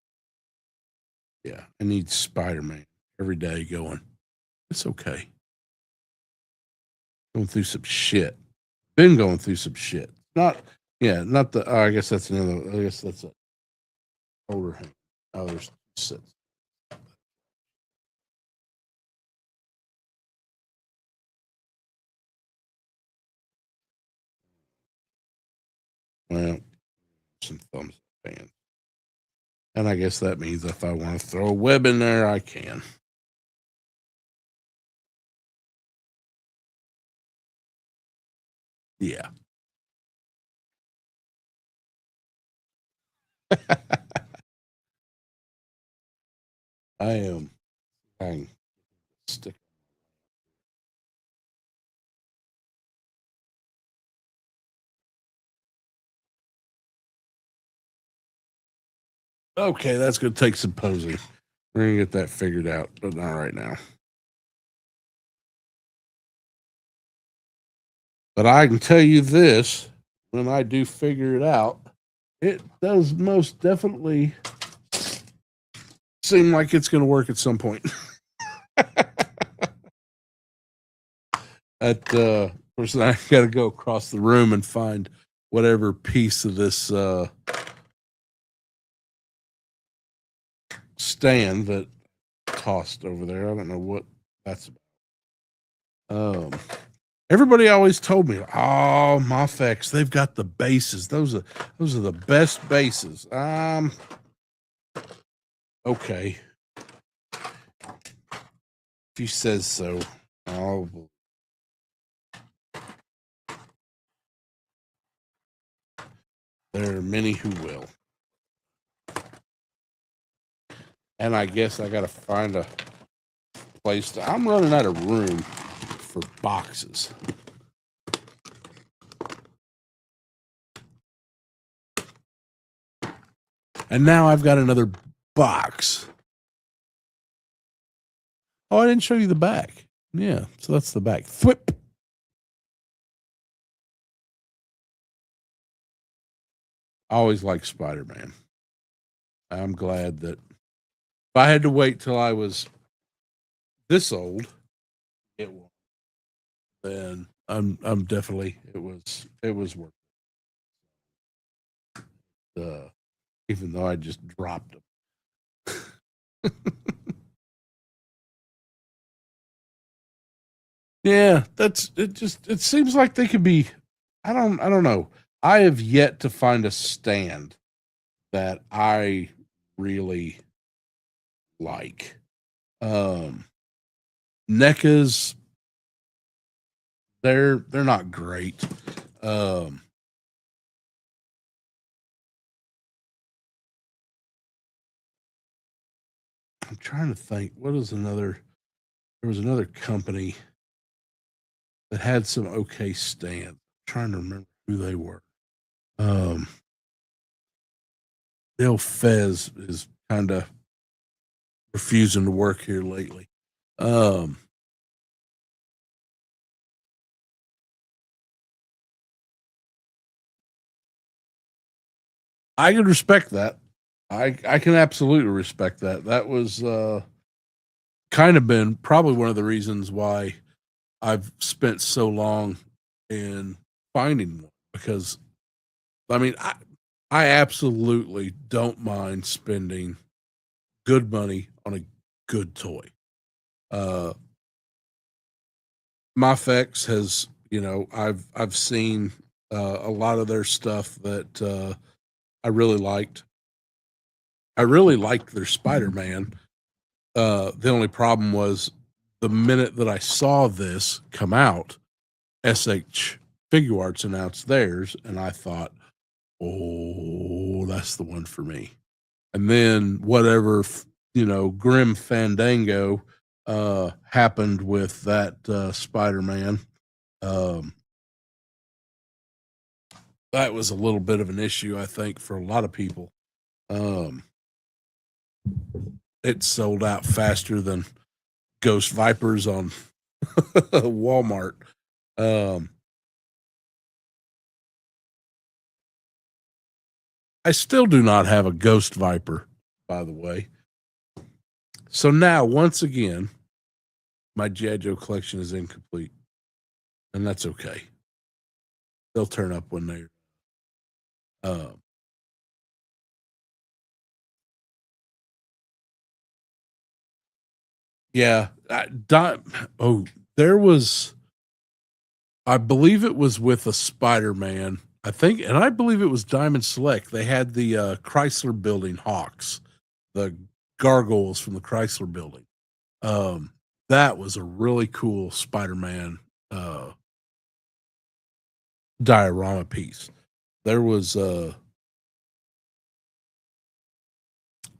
Yeah, I need SpiderMan every day going. It's okay. Going through some shit. Been going through some shit. Not, yeah, not the. Oh, I guess that's another. I guess that's a older hand. Oh, there's six. Well, some thumbs up hand. And I guess that means if I want to throw a web in there, I can. Yeah. I am. Hang. Stick. Okay, that's going to take some posing. We're going to get that figured out, but not right now. But I can tell you this when I do figure it out, it does most definitely seem like it's going to work at some point. Of course, I got to go across the room and find whatever piece of this stand that tossed over there. I don't know what that's about. Everybody always told me, "Oh, Mafex, they've got the bases. Those are the best bases." Okay, if he says so. Oh, there are many who will, and I guess I got to find a place. I'm running out of room for boxes. And now I've got another box. Oh, I didn't show you the back. Yeah, so that's the back. Thwip. I always liked Spider-Man. I'm glad that if I had to wait till I was this old, it was then I'm definitely it was worth it. Even though I just dropped them. Yeah, that's it. Just it seems like they could be. I don't know. I have yet to find a stand that I really like. Um, NECA's they're not great. Um, I'm trying to think. What is another? There was another company. that had some okay stands. I'm trying to remember who they were. Um, Bill Fez is kind of refusing to work here lately. Um, I can respect that. I can absolutely respect that. That was kind of been probably one of the reasons why I've spent so long in finding one because I mean I absolutely don't mind spending good money on a good toy. Uh Mafex has, I've seen a lot of their stuff that I really liked. I really liked their Spider-Man. The only problem was the minute that I saw this come out, SH Figure Arts announced theirs, and I thought, oh, that's the one for me. And then whatever, Grim Fandango happened with that Spider-Man. Um, that was a little bit of an issue, I think, for a lot of people. Um, it sold out faster than Ghost Vipers on Walmart. Um, I still do not have a Ghost Viper, by the way. So now, once again, my G.I. Joe collection is incomplete, and that's okay. They'll turn up when they're. Uh, yeah. Oh, there was, I believe it was with a Spider Man. I think, and I believe it was Diamond Select. They had the Chrysler Building Hawks, the gargoyles from the Chrysler Building. Um, that was a really cool Spider-Man diorama piece. There was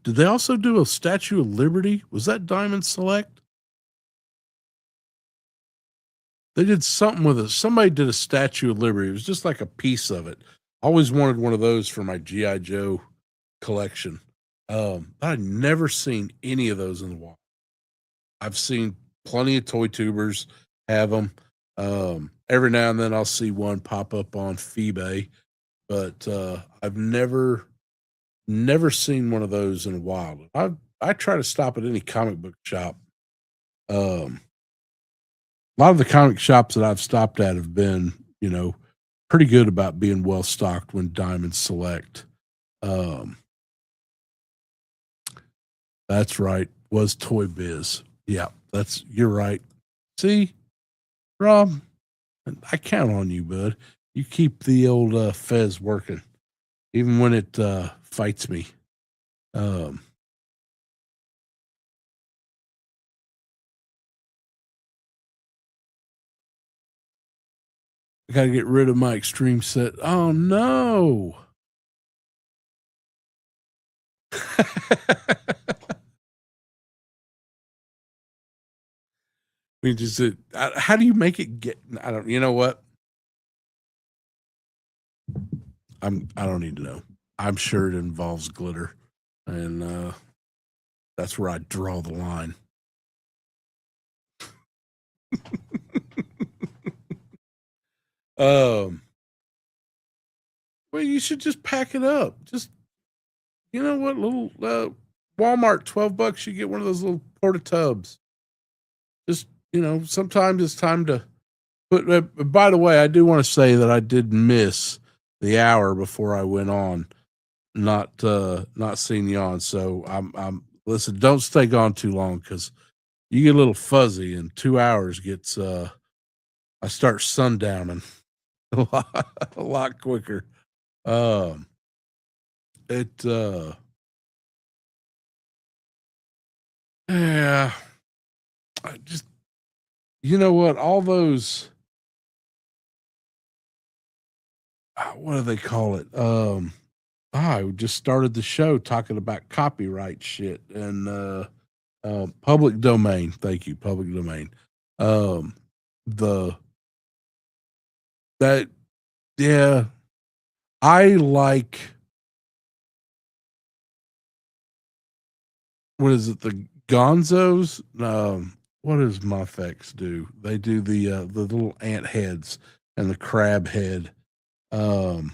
did they also do a Statue of Liberty? Was that Diamond Select? They did something with it. Somebody did a Statue of Liberty. It was just like a piece of it. I always wanted one of those for my GI Joe collection. I'd never seen any of those in the wild. I've seen plenty of toy tubers have them. Every now and then I'll see one pop up on Feebay, but I've never seen one of those in a while. I try to stop at any comic book shop. A lot of the comic shops that I've stopped at have been, pretty good about being well stocked when Diamond Select. Um, that's right, was Toy Biz. Yeah, you're right. See, Rob, I count on you, bud. You keep the old Fez working, even when it fights me. Um, I got to get rid of my extreme set. Oh no! we just how do you make it get? I don't. You know what? I don't need to know. I'm sure it involves glitter, and that's where I draw the line. um, well, you should just pack it up. Just you know what, little Walmart, $12. You get one of those little porta tubs. Just sometimes it's time to put. By the way, I do want to say that I did miss the hour before I went on. Not seeing you on, so I'm listen. Don't stay gone too long because you get a little fuzzy, and 2 hours gets. I start sundowning a lot quicker. Um, it yeah. I just you know what? All those what do they call it? I just started the show talking about copyright shit and public domain. Thank you, public domain. Um, the That yeah, I like what is it? The Gonzos? What does Muffex do? They do the little ant heads and the crab head. Um,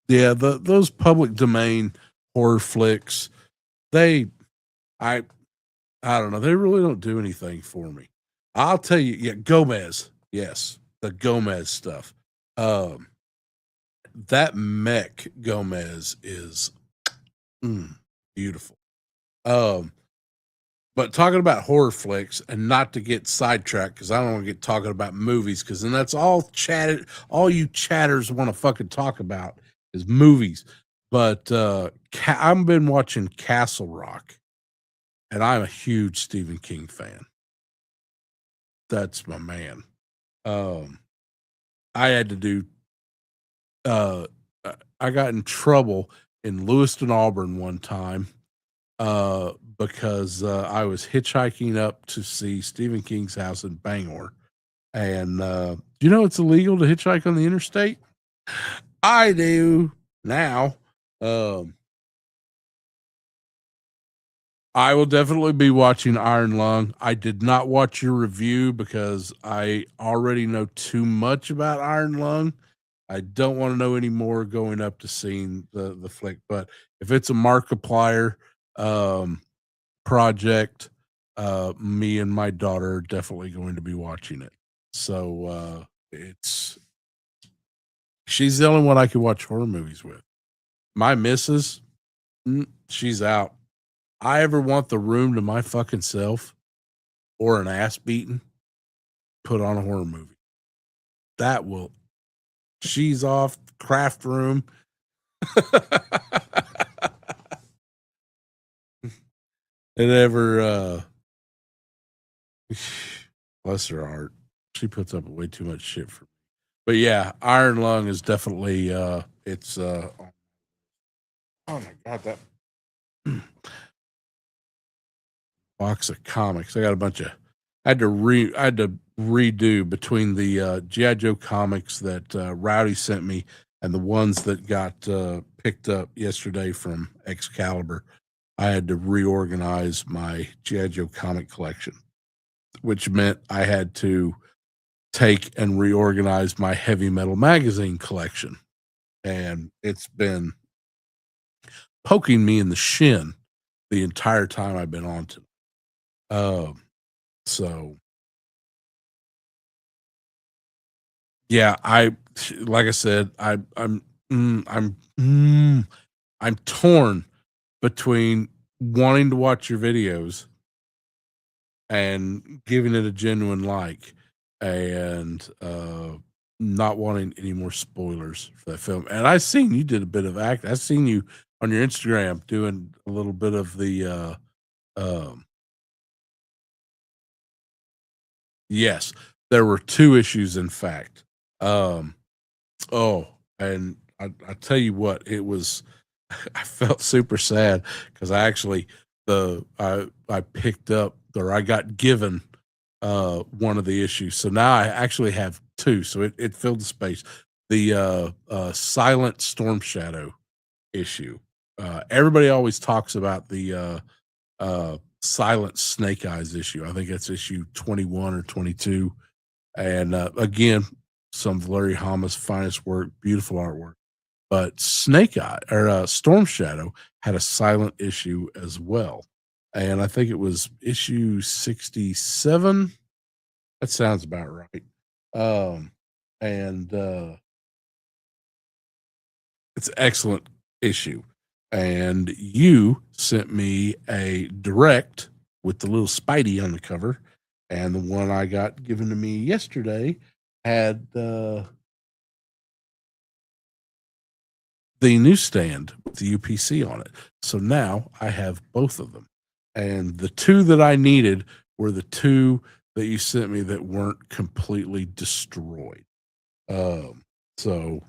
yeah, those public domain horror flicks, they I I don't know, they really don't do anything for me. I'll tell you, yeah, Gomez. Yes, the Gomez stuff. Um, that mech Gomez is mm, beautiful. Um, but talking about horror flicks and not to get sidetracked because I don't want to get talking about movies because then that's all chatted. All you chatters want to fucking talk about is movies. But I've been watching Castle Rock, and I'm a huge Stephen King fan. That's my man. Um, I had to do. Uh, I got in trouble in Lewiston, Auburn, one time because I was hitchhiking up to see Stephen King's house in Bangor. And do you know it's illegal to hitchhike on the interstate? I do now. Um, I will definitely be watching Iron Lung. I did not watch your review because I already know too much about Iron Lung. I don't want to know any more going up to seeing the flick. But if it's a Markiplier um, project, me and my daughter are definitely going to be watching it. So it's she's the only one I could watch horror movies with. My missus, she's out. I ever want the room to my fucking self or an ass beating, put on a horror movie. That will. She's off craft room. It ever bless her heart. She puts up way too much shit for me. But yeah, Iron Lung is definitely it's oh my god, that box of comics. I got a bunch of I had to redo between the GI Joe comics that Rowdy sent me and the ones that got picked up yesterday from Excalibur. I had to reorganize my GI Joe comic collection, which meant I had to take and reorganize my heavy metal magazine collection. And it's been poking me in the shin the entire time I've been on to. Um, so yeah, I like I said, I'm torn between wanting to watch your videos and giving it a genuine like, and not wanting any more spoilers for that film. And I seen you did a bit of act. I seen you on your Instagram doing a little bit of the um yes, there were two issues in fact. Um oh, and I tell you what, it was I felt super sad because I actually I picked up or I got given one of the issues. So now I actually have two. So it filled the space. The Silent Storm Shadow issue. Everybody always talks about the Silent Snake Eyes issue. I think that's issue 21 or 22. And again, some of Larry Hama's finest work, beautiful artwork. But Snake Eye or Storm Shadow had a silent issue as well. And I think it was issue 67. That sounds about right. Um, and it's an excellent issue. And you sent me a direct with the little Spidey on the cover. And the one I got given to me yesterday had the newsstand with the UPC on it. So now I have both of them. And the two that I needed were the two that you sent me that weren't completely destroyed. Um, so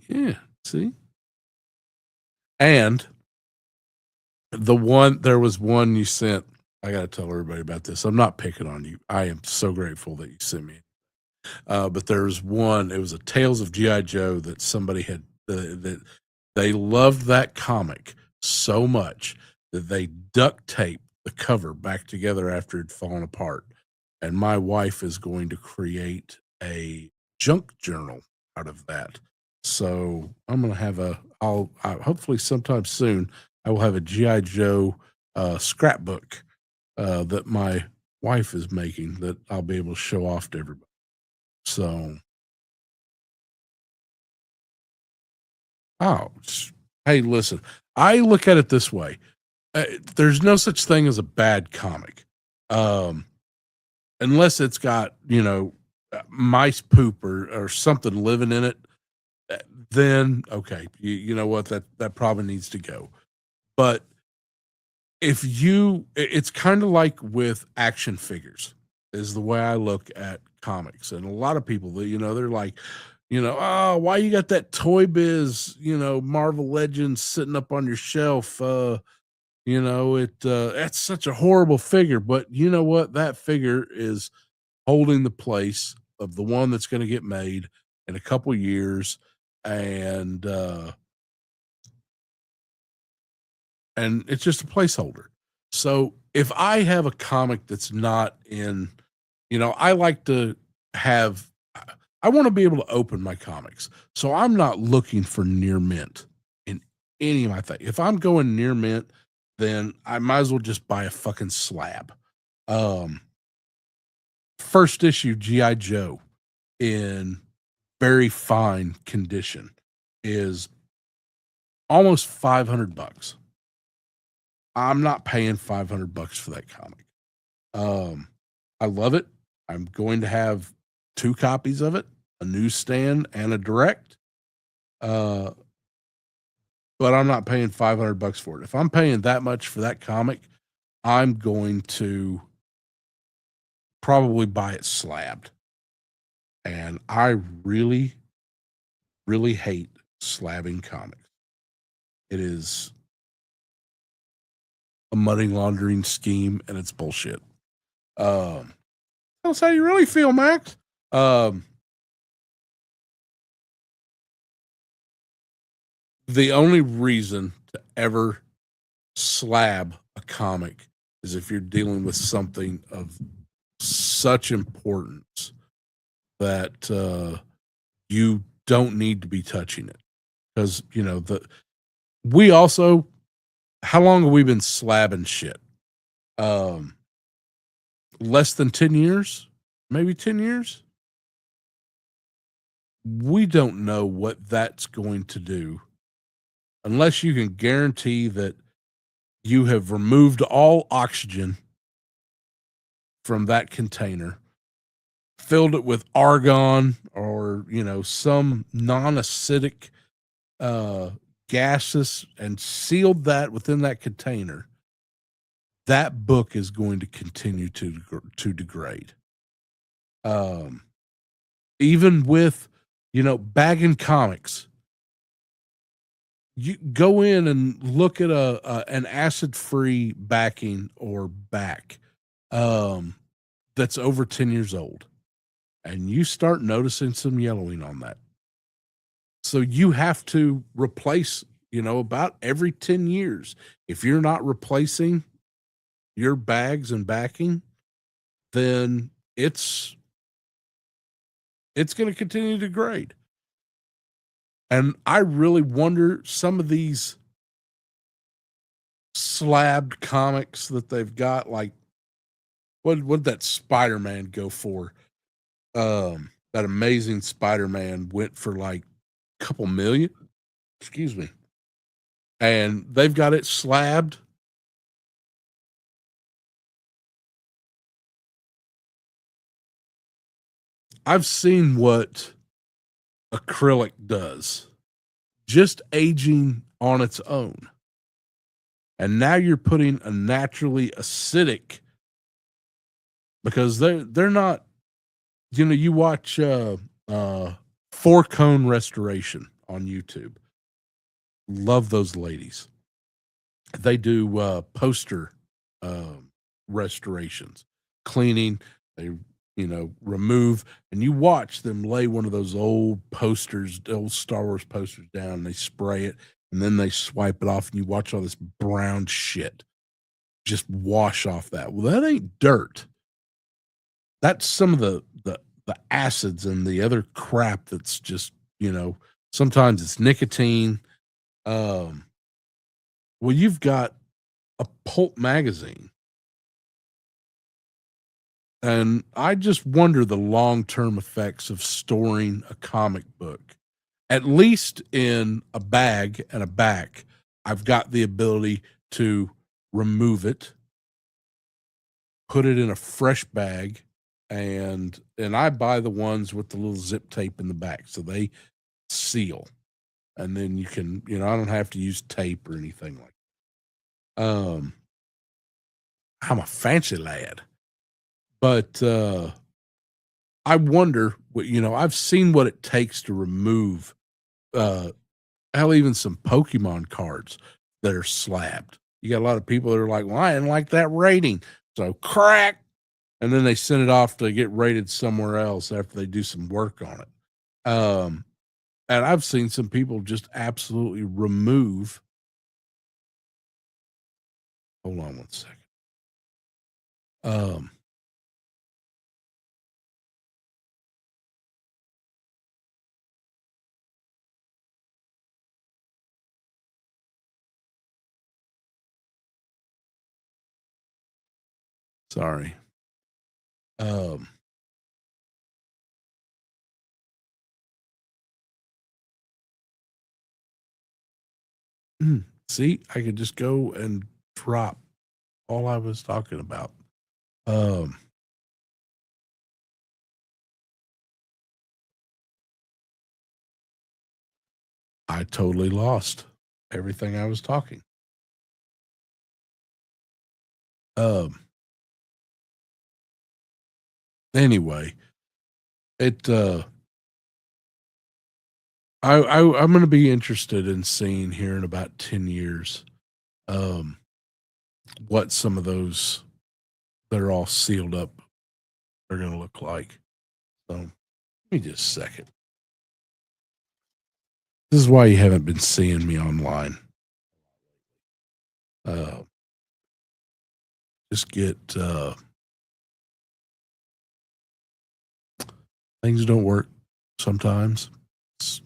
yeah, see? And There was one you sent. I gotta tell everybody about this. I'm not picking on you. I am so grateful that you sent me. But there's one, it was a Tales of G.I. Joe that somebody had, that they loved that comic so much that they duct taped the cover back together after it'd fallen apart. And my wife is going to create a junk journal out of that. So I'm going to have hopefully sometime soon, I will have a G.I. Joe scrapbook that my wife is making that I'll be able to show off to everybody. So, oh, hey, listen, I look at it this way. There's no such thing as a bad comic. Um, Unless it's got, mice poop or something living in it, uh, then okay, you know what, that probably needs to go. But it's kind of like with action figures, is the way I look at comics. And a lot of people that, they're like, oh, why you got that Toy Biz, Marvel Legends sitting up on your shelf? That's such a horrible figure. But you know what? That figure is holding the place of the one that's going to get made in a couple years. And and it's just a placeholder. So if I have a comic that's not in, I like to have, I want to be able to open my comics. So I'm not looking for near mint in any of my things. If I'm going near mint, then I might as well just buy a fucking slab. Um, First issue G.I. Joe in very fine condition is almost $500. I'm not paying $500 for that comic. I love it. I'm going to have 2 copies of it, a newsstand and a direct. Uh, but I'm not paying $500 for it. If I'm paying that much for that comic, I'm going to probably buy it slabbed. And I really, really hate slabbing comics. It is a money laundering scheme and it's bullshit. That's how you really feel, Max. The only reason to ever slab a comic is if you're dealing with something of such importance that you don't need to be touching it. Because, we also, how long have we been slabbing shit? Less than 10 years, maybe 10 years. We don't know what that's going to do unless you can guarantee that you have removed all oxygen from that container, filled it with argon or, some non-acidic gases and sealed that within that container. That book is going to continue to degrade. Even with, bagging comics, you go in and look at an acid-free backing or back that's over 10 years old, and you start noticing some yellowing on that. So you have to replace, about every 10 years. If you're not replacing your bags and backing, then it's going to continue to degrade. And I really wonder, some of these slabbed comics that they've got, like what that SpiderMan go for? That Amazing SpiderMan went for like a couple million. Excuse me. And they've got it slabbed. I've seen what acrylic does, just aging on its own. And now you're putting a naturally acidic, because they're not, you watch 4-Cone Restoration on YouTube. Love those ladies. they do poster um, restorations, cleaning. They remove, and you watch them lay one of those old posters, old Star Wars posters down. And they spray it, and then they swipe it off, and you watch all this brown shit just wash off that. Well, that ain't dirt. That's some of the acids and the other crap that's just sometimes it's nicotine. Um, well, you've got a pulp magazine. And I just wonder the long-term effects of storing a comic book. At least in a bag and a back, I've got the ability to remove it, put it in a fresh bag, and I buy the ones with the little zip tape in the back so they seal. And then you can, I don't have to use tape or anything like that. I'm a fancy lad. But I wonder what I've seen what it takes to remove uh hell, even some Pokemon cards that are slabbed. You got a lot of people that are like, well, I didn't like that rating. So crack. And then they send it off to get rated somewhere else after they do some work on it. And I've seen some people just absolutely remove. Hold on one second. Sorry. Um, see, I could just go and drop all I was talking about. Um, I totally lost everything I was talking. Um, anyway, it I'm going to be interested in seeing here in about 10 years um what some of those that are all sealed up are going to look like. So, give me just a second. This is why you haven't been seeing me online. Uh just get things don't work sometimes. It's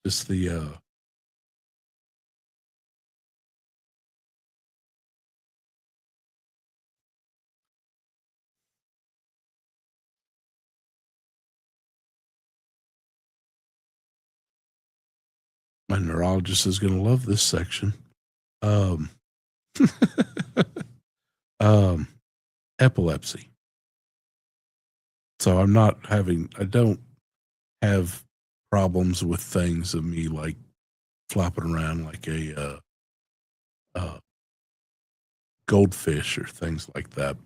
just the my neurologist is going to love this section. Um um epilepsy. So I don't have problems with things of me like flopping around like a uh, goldfish or things like that.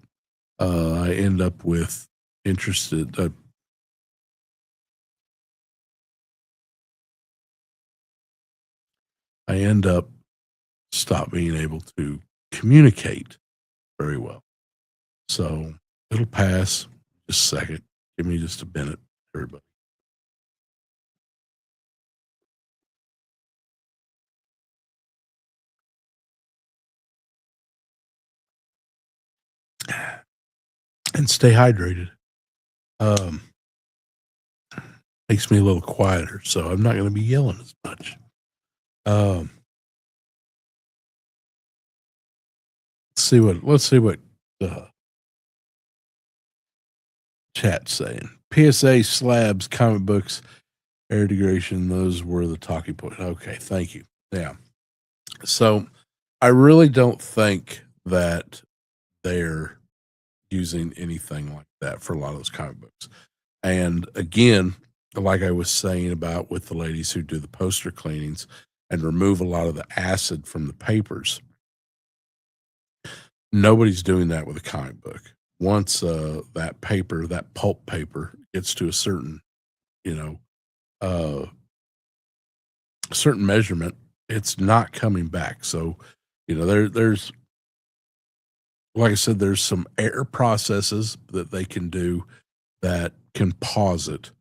I end up with interested. I end up stop being able to communicate very well. So it'll pass. Just a second. Give me just a minute, everybody. And stay hydrated. Um, makes me a little quieter, so I'm not going to be yelling as much. Um, let's see what uh, chat's saying. PSA slabs, comic books, air degradation. Those were the talking point. Okay, thank you. Yeah. So I really don't think that they're using anything like that for a lot of those comic books. And again, like I was saying about with the ladies who do the poster cleanings and remove a lot of the acid from the papers, nobody's doing that with a comic book. Once that paper, that pulp paper, gets to a certain, you know, uh, certain measurement, it's not coming back. So there's like I said, there's some air processes that they can do that can pause it,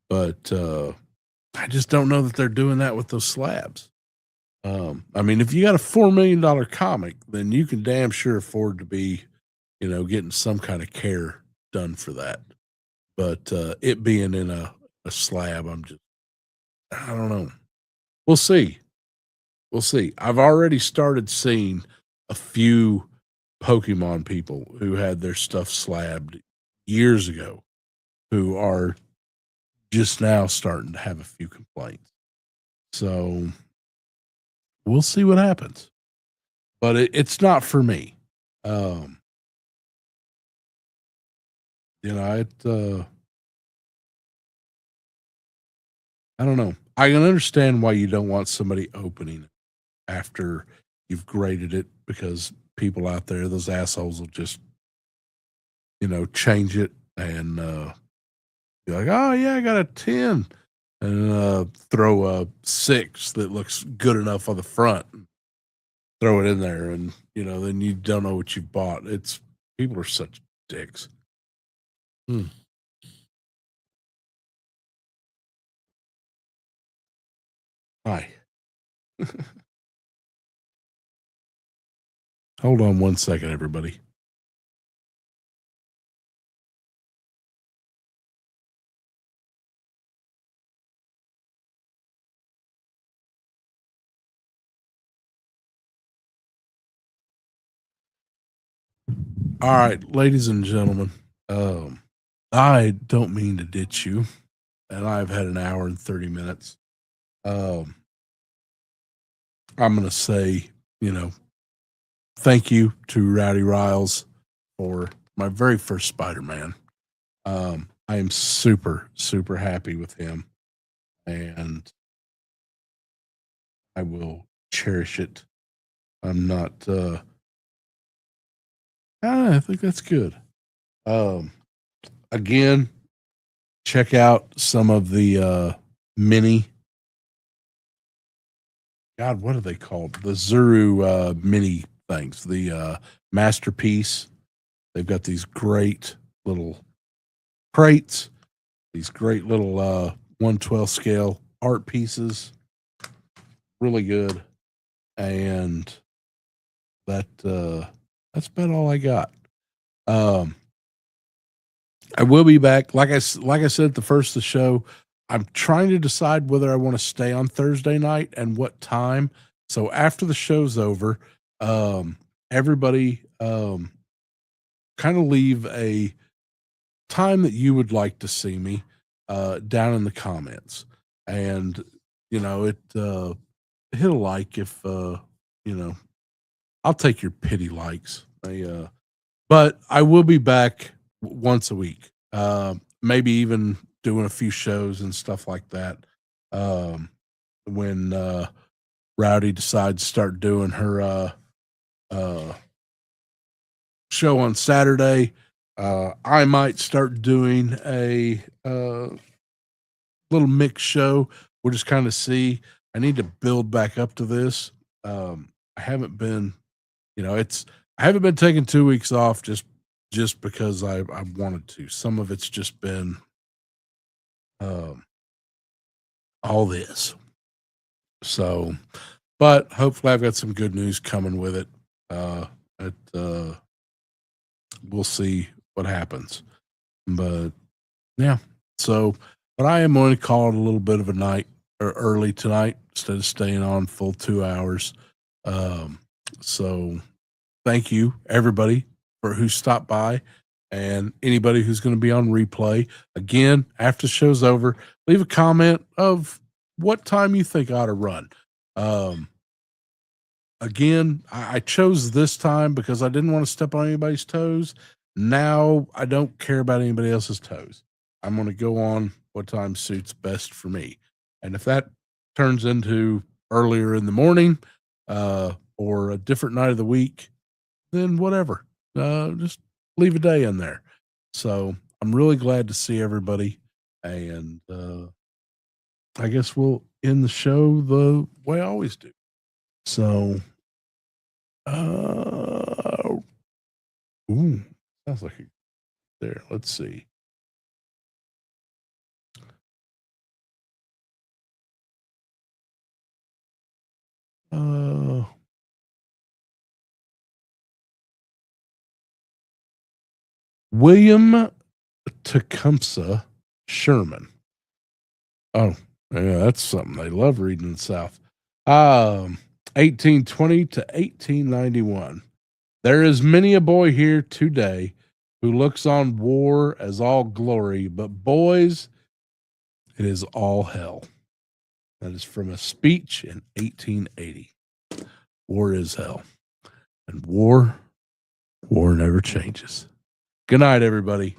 but I just don't know that they're doing that with those slabs. I mean, if you got a $4 million comic, then you can damn sure afford to be, getting some kind of care done for that. But it being in a slab, I don't know. We'll see. We'll see. I've already started seeing a few Pokemon people who had their stuff slabbed years ago who are just now starting to have a few complaints. So we'll see what happens. But it's not for me. Um, I don't know. I can understand why you don't want somebody opening it after you've graded it because people out there, those assholes will just, change it and be like, oh, yeah, I got a 10 and throw a 6 that looks good enough on the front, throw it in there. And, then you don't know what you've bought. People are such dicks. Hmm. Hi. Hold on one second, everybody. All right, ladies and gentlemen, um, I don't mean to ditch you, and I've had an hour and 30 minutes. Um, I'm going to say, you know, thank you to Rowdy Riles for my very first Spider-Man. I am super, super happy with him, and I will cherish it. I'm not, I think that's good. Um, Again, check out some of the mini. God, what are they called? The Zuru mini things. The masterpiece. They've got these great little crates. These great little 1/12 scale art pieces. Really good. And that's about all I got. Um, I will be back. Like I said at the first of the show, I'm trying to decide whether I want to stay on Thursday night and what time. So after the show's over, everybody kind of leave a time that you would like to see me down in the comments. And it hit a like if you know I'll take your pity likes. But I will be back once a week. Maybe even doing a few shows and stuff like that. When Rowdy decides to start doing her uh, show on Saturday, I might start doing a little mix show. We'll just kind of see. I need to build back up to this. I haven't been, it's I haven't been taking 2 weeks off just because I wanted to. Some of it's just been um, all this. So, but hopefully I've got some good news coming with it. It We'll see what happens. But yeah, so but I am going to call it a little bit of a night or early tonight instead of staying on full 2 hours. Um, so thank you everybody for who stopped by and anybody who's going to be on replay. Again, after the show's over, leave a comment of what time you think I ought to run. Um, Again, I chose this time because I didn't want to step on anybody's toes. Now I don't care about anybody else's toes. I'm going to go on what time suits best for me. And if that turns into earlier in the morning or a different night of the week, then whatever. Just leave a day in there. So I'm really glad to see everybody. And I guess we'll end the show the way I always do. So Ooh, sounds like there. Let's see. William Tecumseh Sherman. Oh, yeah, that's something they love reading in the South. 1820 to 1891. There is many a boy here today who looks on war as all glory, but boys, it is all hell. That is from a speech in 1880. War is hell. And war never changes. Good night, everybody.